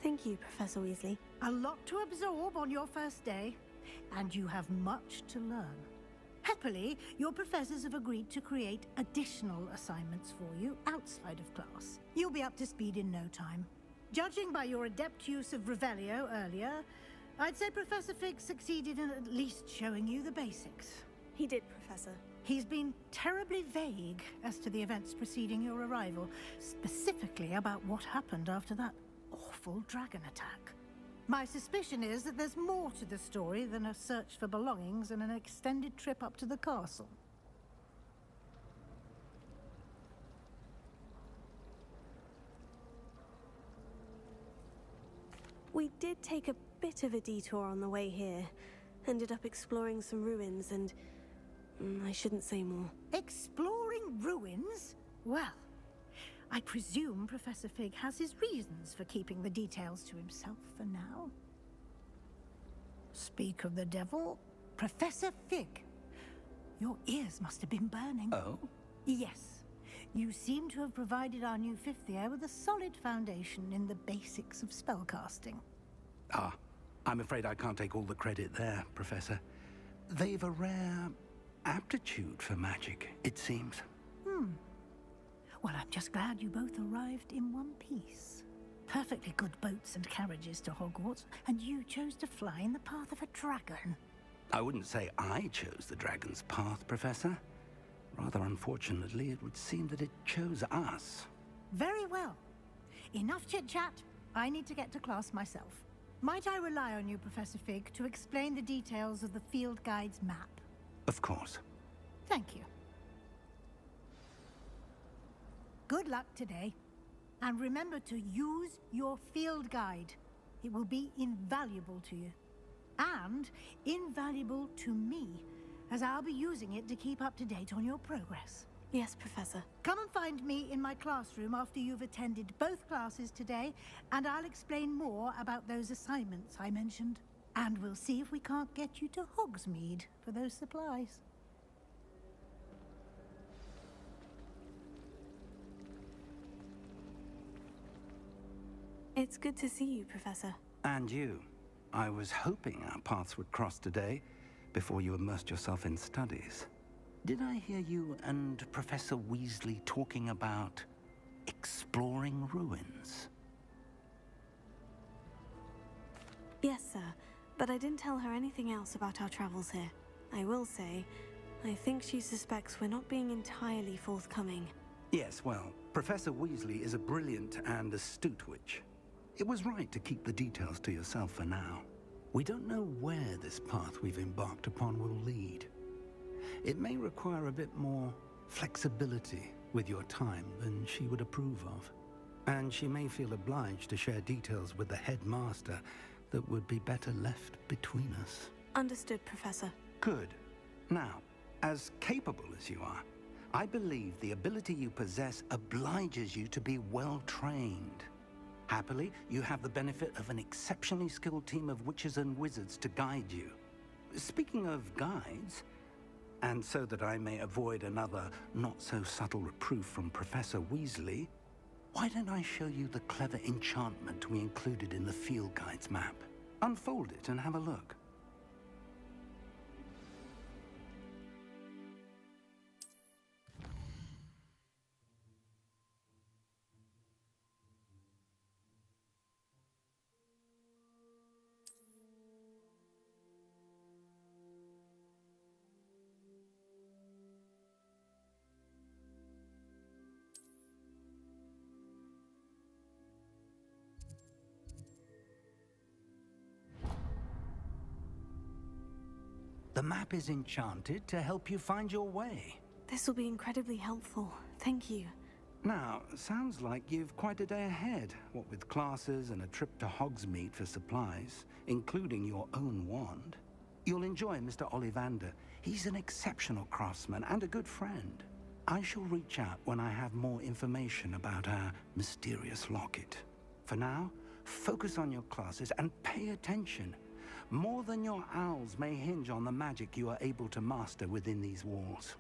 S2: Thank you, Professor Weasley.
S10: A lot to absorb on your first day, and you have much to learn. Happily, your professors have agreed to create additional assignments for you outside of class. You'll be up to speed in no time. Judging by your adept use of Revelio earlier, I'd say Professor Fig succeeded in at least showing you the basics.
S2: He did, Professor.
S10: He's been terribly vague as to the events preceding your arrival, specifically about what happened after that awful dragon attack. My suspicion is that there's more to the story than a search for belongings and an extended trip up to the castle.
S2: We did take a bit of a detour on the way here. Ended up exploring some ruins and... I shouldn't say more.
S10: Exploring ruins? Well, I presume Professor Fig has his reasons for keeping the details to himself for now. Speak of the devil, Professor Fig. Your ears must have been burning.
S3: Oh?
S10: Yes. You seem to have provided our new 5th year with a solid foundation in the basics of spellcasting.
S3: Ah, I'm afraid I can't take all the credit there, Professor. They've a rare aptitude for magic, it seems.
S10: Well, I'm just glad you both arrived in one piece. Perfectly good boats and carriages to Hogwarts, and you chose to fly in the path of a dragon.
S3: I wouldn't say I chose the dragon's path, Professor. Rather unfortunately, it would seem that it chose us.
S10: Very well. Enough chit-chat. I need to get to class myself. Might I rely on you, Professor Fig, to explain the details of the field guide's map?
S3: Of course.
S10: Thank you. Good luck today. And remember to use your field guide. It will be invaluable to you. And invaluable to me, as I'll be using it to keep up to date on your progress.
S2: Yes, Professor.
S10: Come and find me in my classroom after you've attended both classes today, and I'll explain more about those assignments I mentioned. And we'll see if we can't get you to Hogsmeade for those supplies.
S2: It's good to see you, Professor.
S3: And you. I was hoping our paths would cross today, before you immersed yourself in studies. Did I hear you and Professor Weasley talking about exploring ruins?
S2: Yes, sir. But I didn't tell her anything else about our travels here. I will say, I think she suspects we're not being entirely forthcoming.
S3: Yes, well, Professor Weasley is a brilliant and astute witch. It was right to keep the details to yourself for now. We don't know where this path we've embarked upon will lead. It may require a bit more flexibility with your time than she would approve of. And she may feel obliged to share details with the headmaster that would be better left between us.
S2: Understood, Professor.
S3: Good. Now, as capable as you are, I believe the ability you possess obliges you to be well trained. Happily, you have the benefit of an exceptionally skilled team of witches and wizards to guide you. Speaking of guides, and so that I may avoid another not-so-subtle reproof from Professor Weasley, why don't I show you the clever enchantment we included in the field guide's map? Unfold it and have a look. The map is enchanted to help you find your way.
S2: This will be incredibly helpful. Thank you.
S3: Now, sounds like you've quite a day ahead, what with classes and a trip to Hogsmeade for supplies, including your own wand. You'll enjoy Mr. Ollivander. He's an exceptional craftsman and a good friend. I shall reach out when I have more information about our mysterious locket. For now, focus on your classes and pay attention. More than your owls may hinge on the magic you are able to master within these walls.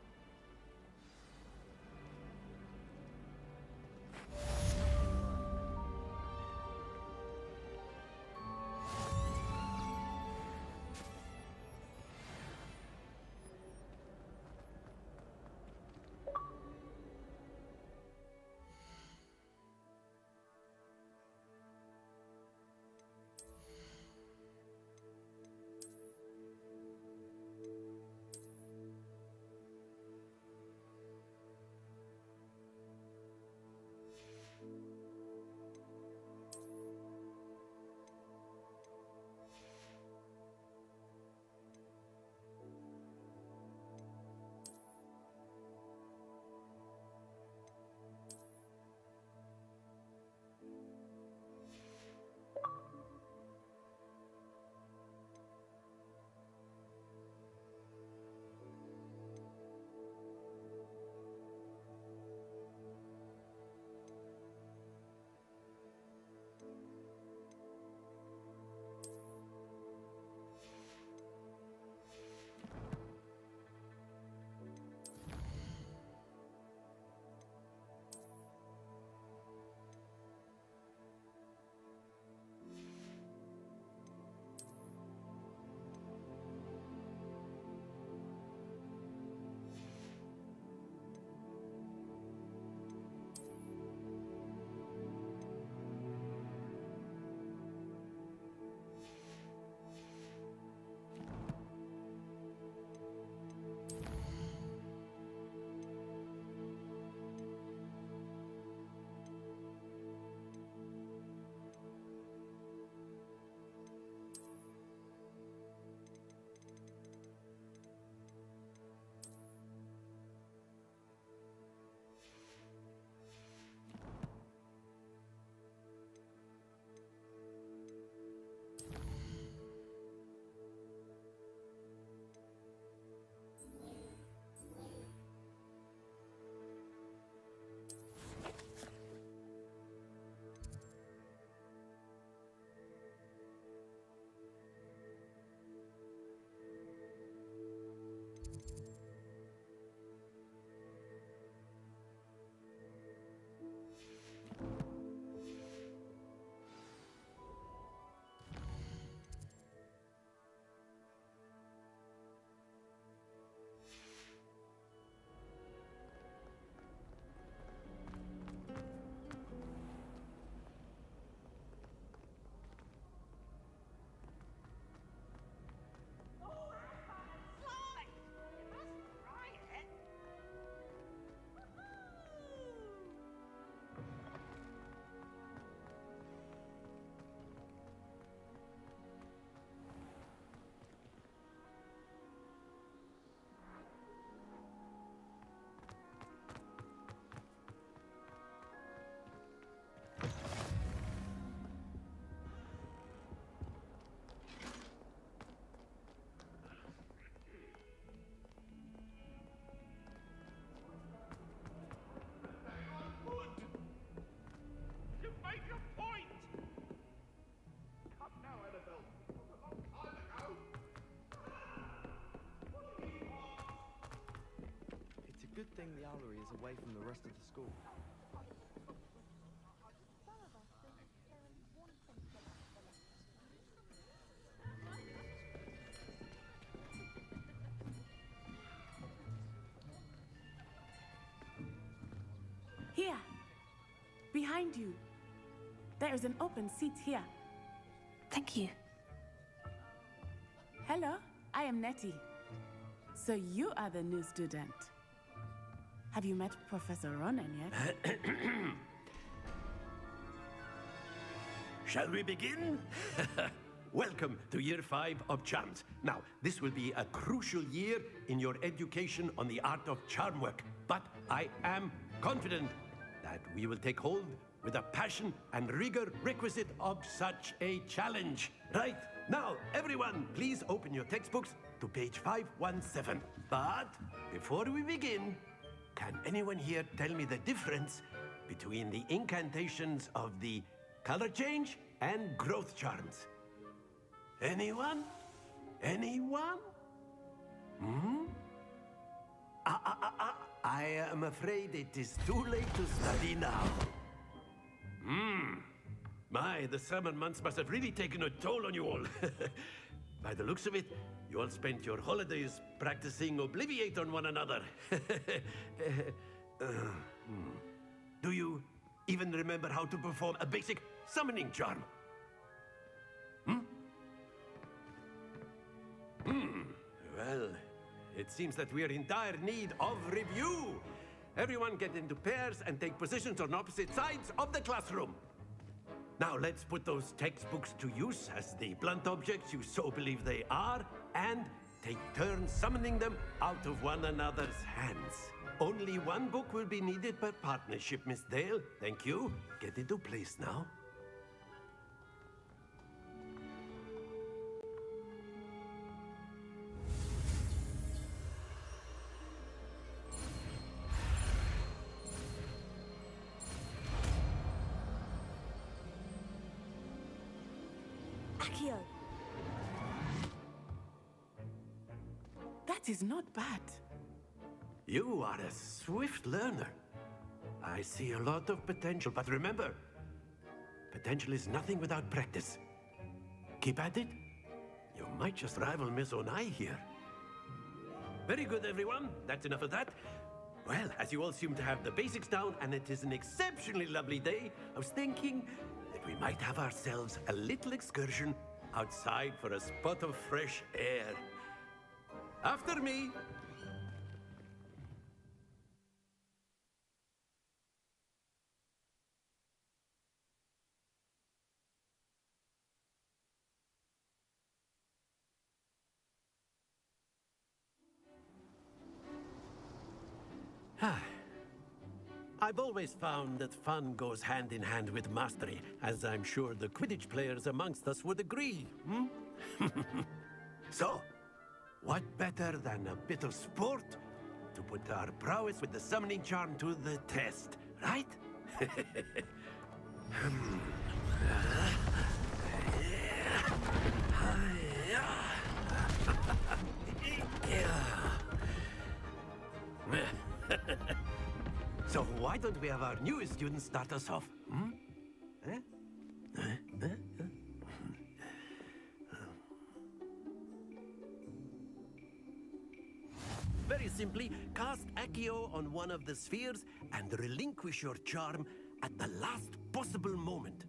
S12: Good thing the owlery is away from the rest of the school.
S14: Here, behind you. There is an open seat here.
S2: Thank you.
S14: Hello, I am Nettie. So you are the new student. Have you met Professor Ronan yet?
S6: Shall we begin?
S17: welcome to Year 5 of Charms. Now, this will be a crucial year in your education on the art of charm work, but I am confident that we will take hold with the passion and rigor requisite of such a challenge. Right, now, everyone, please open your textbooks to page 517. But before we begin, can anyone here tell me the difference between the incantations of the color change and growth charms? Anyone? Anyone? I am afraid it is too late to study now. My, the summer months must have really taken a toll on you all. By the looks of it, you all spent your holidays practicing Obliviate on one another. Do you even remember how to perform a basic summoning charm? Well, it seems that we are in dire need of review. Everyone get into pairs and take positions on opposite sides of the classroom. Now let's put those textbooks to use as the blunt objects you so believe they are, and take turns summoning them out of one another's hands. Only one book will be needed per partnership, Miss Dale. Thank you. Get into place now.
S14: Accio. That is not bad.
S17: You are a swift learner. I see a lot of potential, but remember, potential is nothing without practice. Keep at it. You might just rival Miss Onai here. Very good, everyone. That's enough of that. Well, as you all seem to have the basics down, and it is an exceptionally lovely day, I was thinking that we might have ourselves a little excursion outside for a spot of fresh air. After me. I've always found that fun goes hand in hand with mastery, as I'm sure the Quidditch players amongst us would agree. So, what better than a bit of sport to put our prowess with the summoning charm to the test, right? So why don't we have our newest student start us off? Very simply, cast Accio on one of the spheres and relinquish your charm at the last possible moment.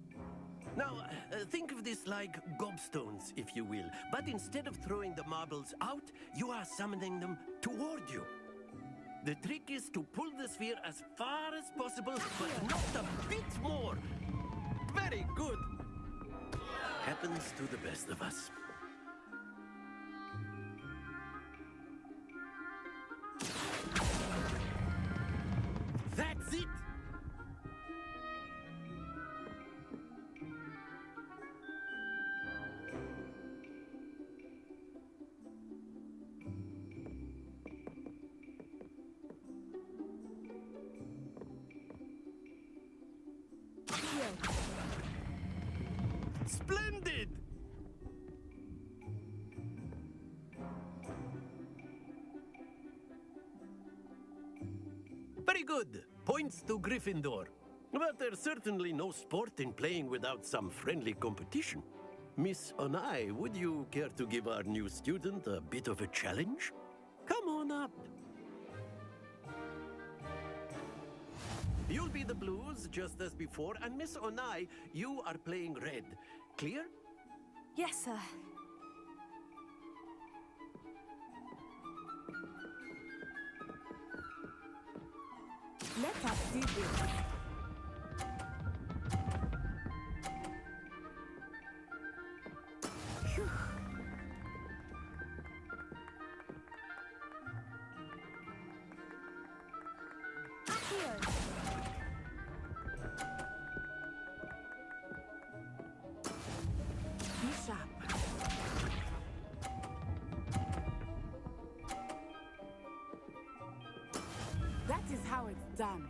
S17: Now, think of this like gobstones, if you will. But instead of throwing the marbles out, you are summoning them toward you. The trick is to pull the sphere as far as possible, but not a bit more. Very good. Happens to the best of us. That's it! Splendid! Very good. Points to Gryffindor. But there's certainly no sport in playing without some friendly competition. Miss Onai, would you care to give our new student a bit of a challenge? Come on up. You'll be the blues, just as before, and Miss Onai, you are playing red. Clear?
S2: Yes, sir.
S14: Let us do this. done.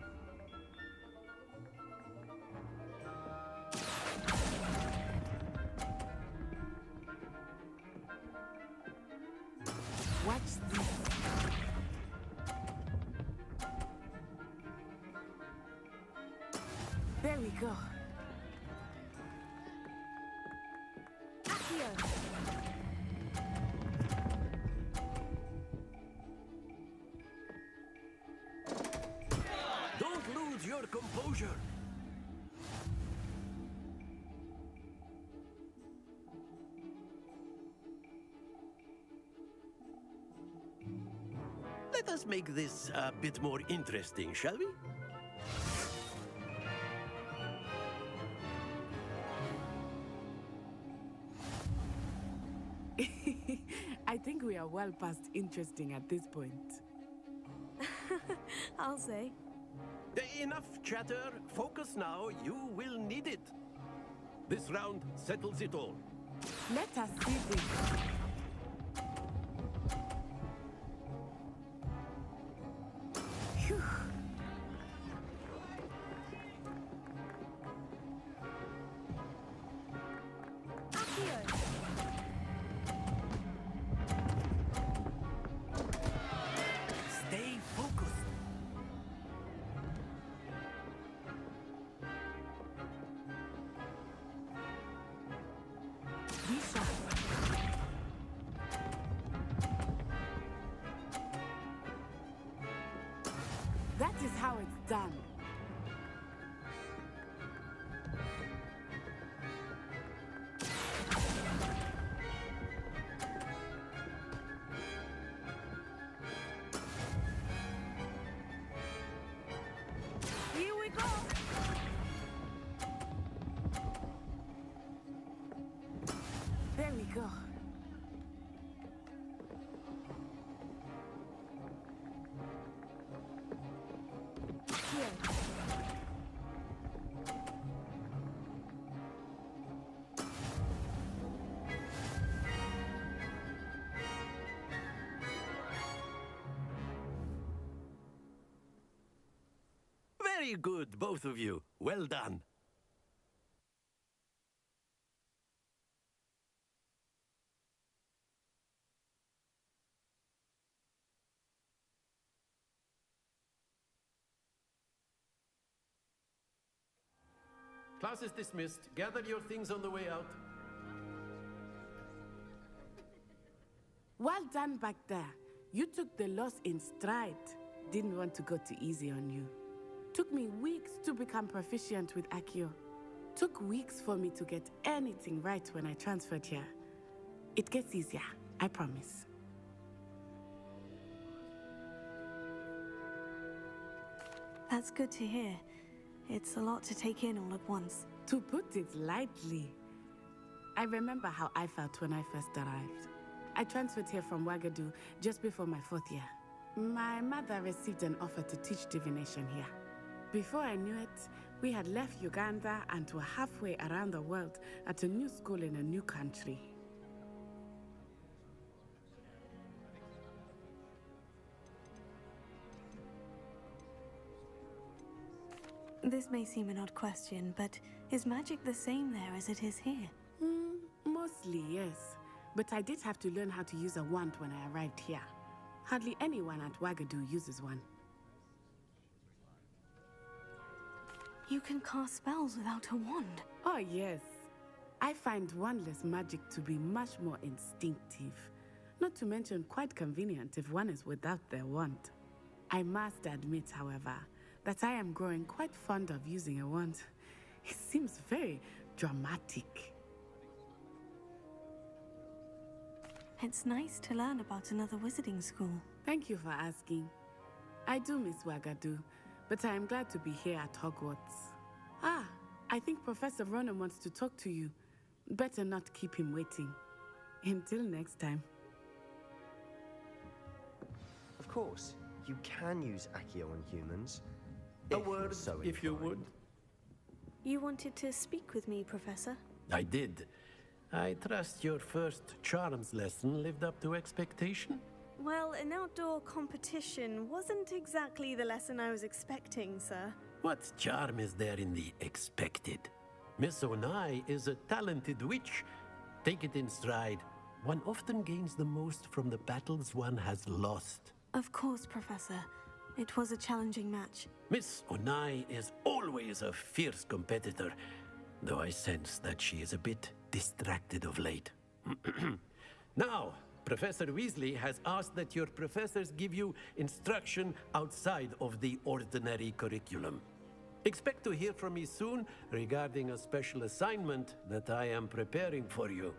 S14: Watch this. There we go. Accio.
S17: Don't lose your composure. Let us make this a bit more interesting, shall we?
S14: I think we are well past interesting at this point.
S2: I'll say.
S17: Enough chatter. Focus now. You will need it. This round settles it all.
S14: Let us see this. Phew.
S17: Stay focused.
S14: Be sharp. That is how it's done. Here we go. There we go. Here.
S17: Very good, both of you. Well done. Class is dismissed. Gather your things on the way out.
S14: Well done back there. You took the loss in stride. Didn't want to go too easy on you. Took me weeks to become proficient with Accio. Took weeks for me to get anything right when I transferred here. It gets easier, I promise.
S2: That's good to hear. It's a lot to take in all at once.
S14: To put it lightly, I remember how I felt when I first arrived. I transferred here from Ouagadougou just before my 4th year. My mother received an offer to teach divination here. Before I knew it, we had left Uganda and were halfway around the world at a new school in a new country.
S2: This may seem an odd question, but is magic the same there as it is here?
S14: Mostly, yes. But I did have to learn how to use a wand when I arrived here. Hardly anyone at Ouagadougou uses one.
S2: You can cast spells without a wand?
S14: Oh, yes. I find wandless magic to be much more instinctive. Not to mention quite convenient if one is without their wand. I must admit, however, that I am growing quite fond of using a wand. It seems very dramatic.
S2: It's nice to learn about another wizarding school.
S14: Thank you for asking. I do miss Ouagadougou, but I am glad to be here at Hogwarts. Ah, I think Professor Ronan wants to talk to you. Better not keep him waiting. Until next time.
S12: Of course, you can use Accio on humans.
S17: A word, if you would.
S2: You wanted to speak with me, Professor?
S17: I did. I trust your first charms lesson lived up to expectation?
S18: Well, an outdoor competition wasn't exactly the lesson I was expecting, sir.
S17: What charm is there in the expected? Miss Onai is a talented witch. Take it in stride. One often gains the most from the battles one has lost.
S2: Of course, Professor. It was a challenging match.
S17: Miss Onai is always a fierce competitor, though I sense that she is a bit distracted of late. Now, Professor Weasley has asked that your professors give you instruction outside of the ordinary curriculum. Expect to hear from me soon regarding a special assignment that I am preparing for you.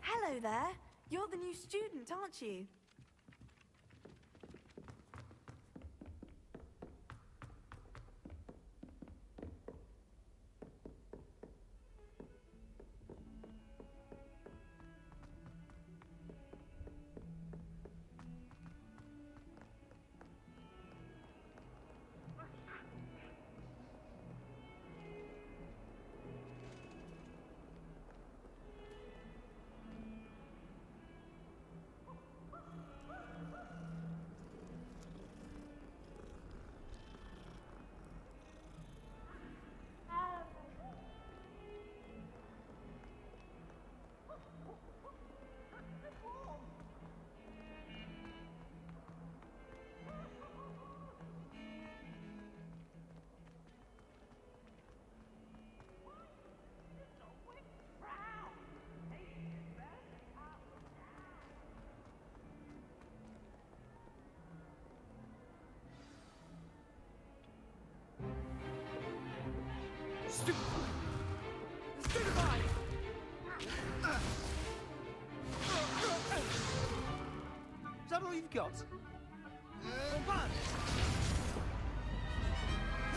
S18: Hello there. You're the new student, aren't you?
S9: Stupefy! Is that all you've got?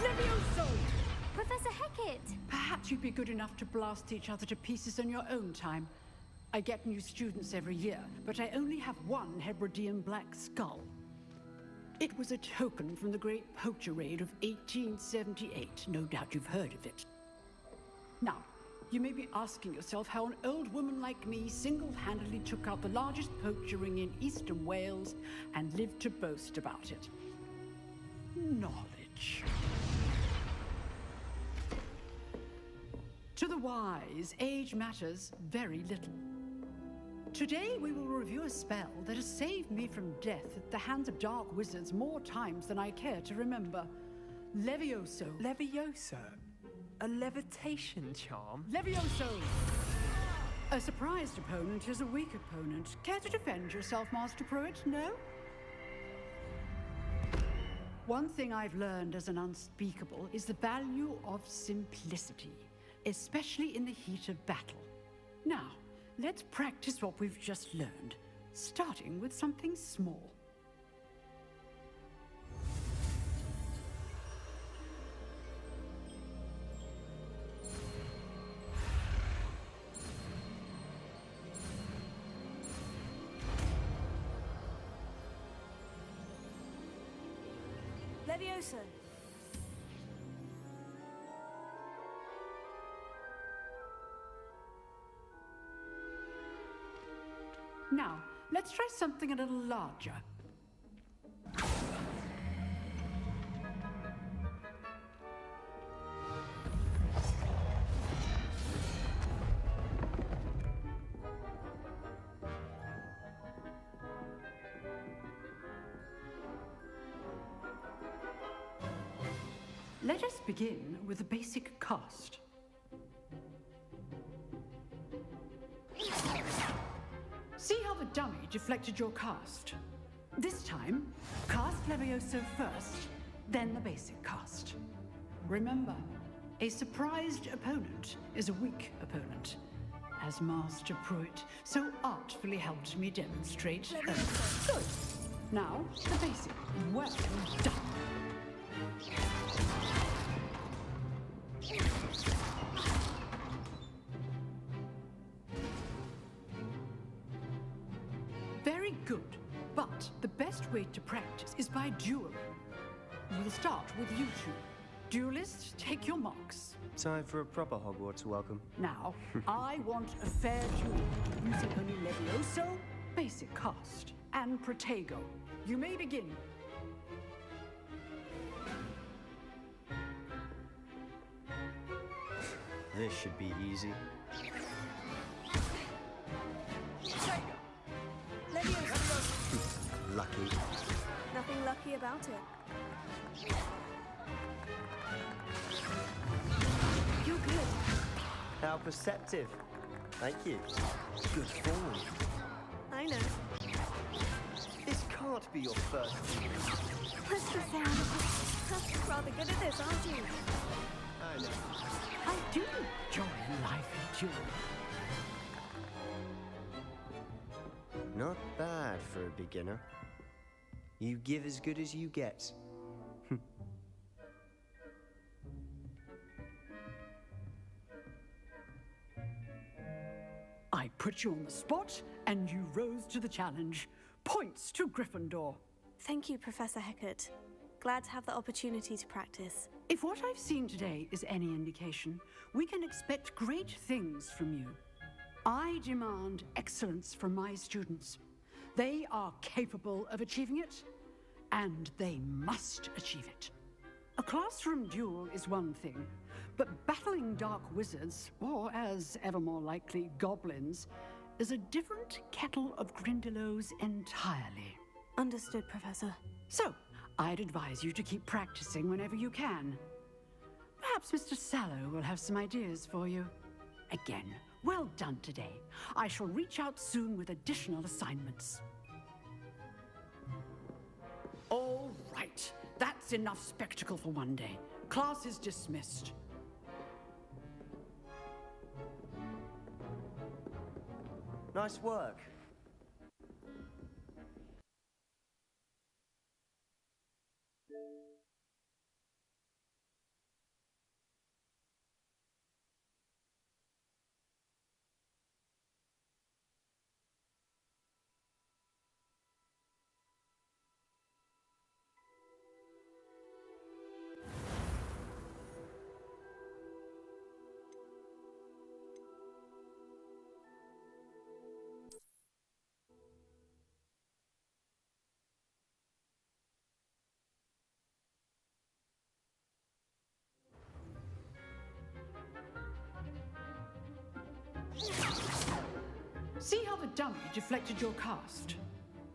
S19: Levioso!
S13: Professor Hecat!
S19: Perhaps you'd be good enough to blast each other to pieces in your own time. I get new students every year, but I only have one Hebridean black skull. It was a token from the Great Poacher Raid of 1878. No doubt you've heard of it. Now, you may be asking yourself how an old woman like me single-handedly took out the largest poacher ring in eastern Wales and lived to boast about it. Knowledge. To the wise, age matters very little. Today we will review a spell that has saved me from death at the hands of dark wizards more times than I care to remember. Levioso.
S12: Levioso? A levitation charm?
S19: Levioso! A surprised opponent is a weak opponent. Care to defend yourself, Master Pruitt? No? One thing I've learned as an unspeakable is the value of simplicity, especially in the heat of battle. Now, let's practice what we've just learned, starting with something small.
S2: Levioso.
S19: Now, let's try something a little larger. Let us begin with the basic cast. See how the dummy deflected your cast? This time, cast Levioso first, then the basic cast. Remember, a surprised opponent is a weak opponent, as Master Pruitt so artfully helped me demonstrate. Good. Now, the basic. Well done. Very good, but the best way to practice is by dueling. We'll start with you two. Duelists, take your marks.
S12: Time for a proper Hogwarts welcome.
S19: Now, I want a fair duel, using only Levioso, basic cast, and Protego. You may begin.
S12: This should be easy. Lucky.
S18: Nothing lucky about it. You're good.
S12: How perceptive. Thank you. Good form.
S18: I know.
S12: This can't be your first.
S18: Let's be fair. You're rather good at this, aren't you?
S12: I know.
S19: I do enjoy life in duel.
S12: Not bad for a beginner. You give as good as you get.
S19: I put you on the spot, and you rose to the challenge. Points to Gryffindor.
S18: Thank you, Professor Hecat. Glad to have the opportunity to practice.
S19: If what I've seen today is any indication, we can expect great things from you. I demand excellence from my students. They are capable of achieving it, and they must achieve it. A classroom duel is one thing, but battling dark wizards, or as ever more likely, goblins, is a different kettle of Grindylows entirely.
S2: Understood, Professor.
S19: So, I'd advise you to keep practicing whenever you can. Perhaps Mr. Sallow will have some ideas for you. Again, well done today. I shall reach out soon with additional assignments. All right, that's enough spectacle for one day. Class is dismissed.
S12: Nice work.
S19: See how the dummy deflected your cast?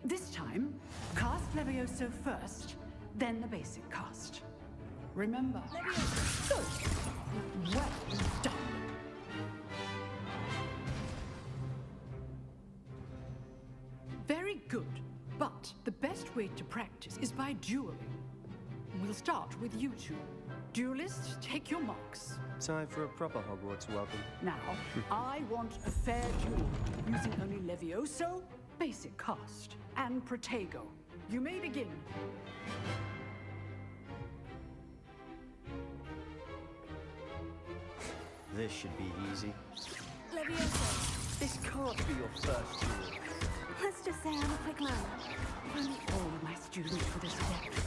S19: This time, cast Levioso first, then the basic cast. Remember, good. Well done. Very good. But the best way to practice is by dueling. We'll start with you two. Duelists, take your marks.
S12: Time for a proper Hogwarts welcome.
S19: Now, I want a fair duel, using only Levioso, basic cast, and Protego. You may begin.
S12: This should be easy.
S2: Levioso.
S12: This can't be your first duel.
S2: Let's just say I'm a quick learner.
S19: If only all of my students were this adept.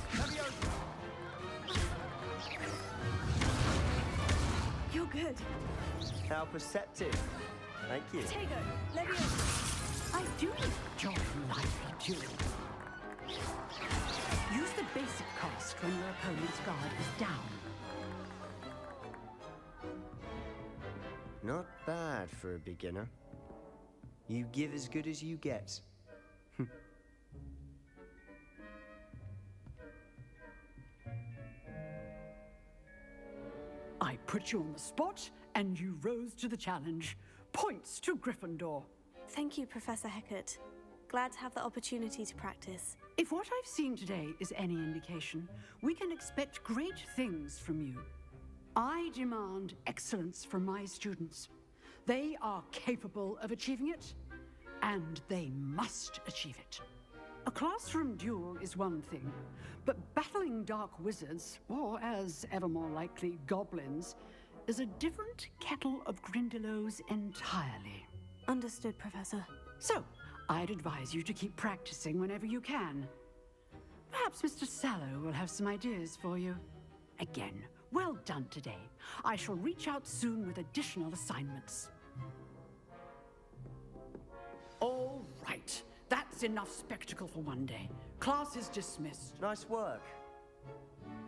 S2: You're good.
S12: How perceptive. Thank you.
S2: Protego, Levioso.
S19: I do enjoy lively dueling. Use the basic cast when your opponent's guard is down.
S12: Not bad for a beginner. You give as good as you get.
S19: I put you on the spot, and you rose to the challenge. Points to Gryffindor.
S2: Thank you, Professor Hecat. Glad to have the opportunity to practice.
S19: If what I've seen today is any indication, we can expect great things from you. I demand excellence from my students. They are capable of achieving it, and they must achieve it. A classroom duel is one thing, but battling dark wizards, or as ever more likely, goblins, is a different kettle of Grindylows entirely.
S2: Understood, Professor.
S19: So, I'd advise you to keep practicing whenever you can. Perhaps Mr. Sallow will have some ideas for you. Again, well done today. I shall reach out soon with additional assignments. All right. That's enough spectacle for one day. Class is dismissed.
S12: Nice work.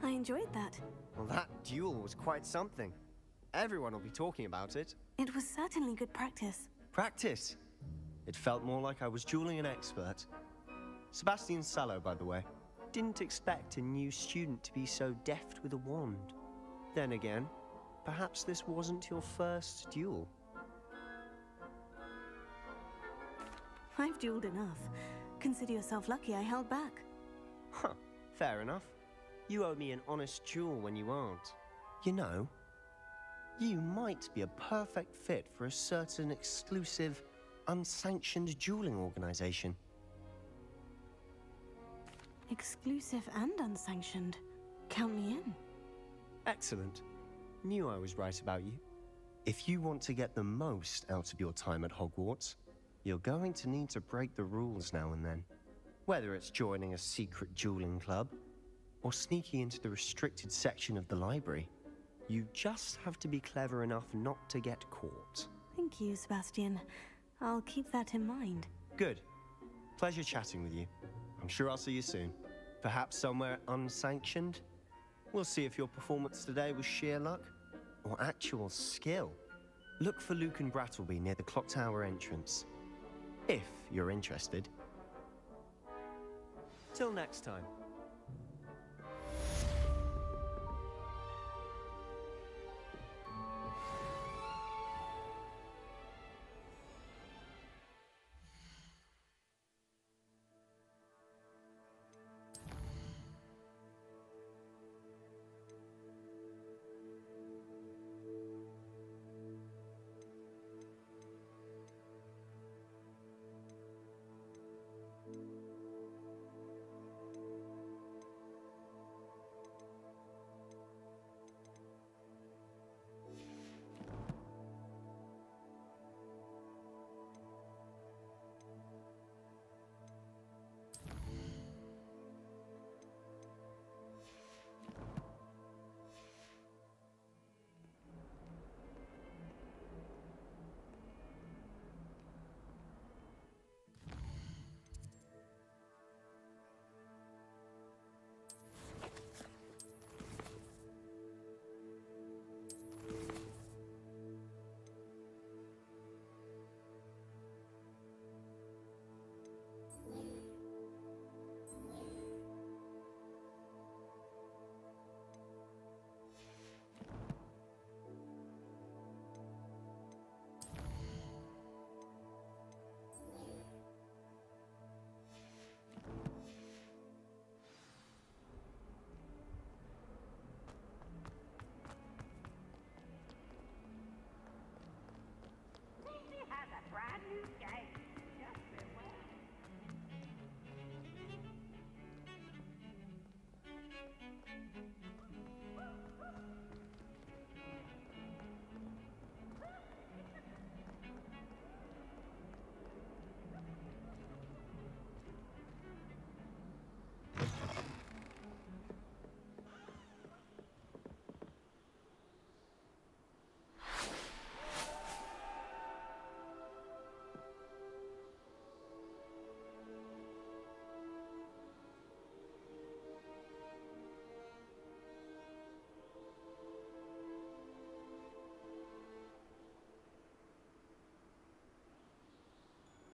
S2: I enjoyed that.
S12: Well, that duel was quite something. Everyone will be talking about it.
S2: It was certainly good practice.
S12: Practice? It felt more like I was dueling an expert. Sebastian Sallow, by the way. Didn't expect a new student to be so deft with a wand. Then again, perhaps this wasn't your first duel.
S2: I've dueled enough. Consider yourself lucky I held back.
S12: Huh, fair enough. You owe me an honest duel when you aren't. You know, you might be a perfect fit for a certain exclusive, unsanctioned dueling organization.
S2: Exclusive and unsanctioned. Count me in.
S12: Excellent. Knew I was right about you. If you want to get the most out of your time at Hogwarts, you're going to need to break the rules now and then. Whether it's joining a secret dueling club, or sneaking into the restricted section of the library, you just have to be clever enough not to get caught.
S2: Thank you, Sebastian. I'll keep that in mind.
S12: Good. Pleasure chatting with you. I'm sure I'll see you soon. Perhaps somewhere unsanctioned? We'll see if your performance today was sheer luck, or actual skill. Look for Luke and Brattleby near the Clock Tower entrance. If you're interested. Till next time.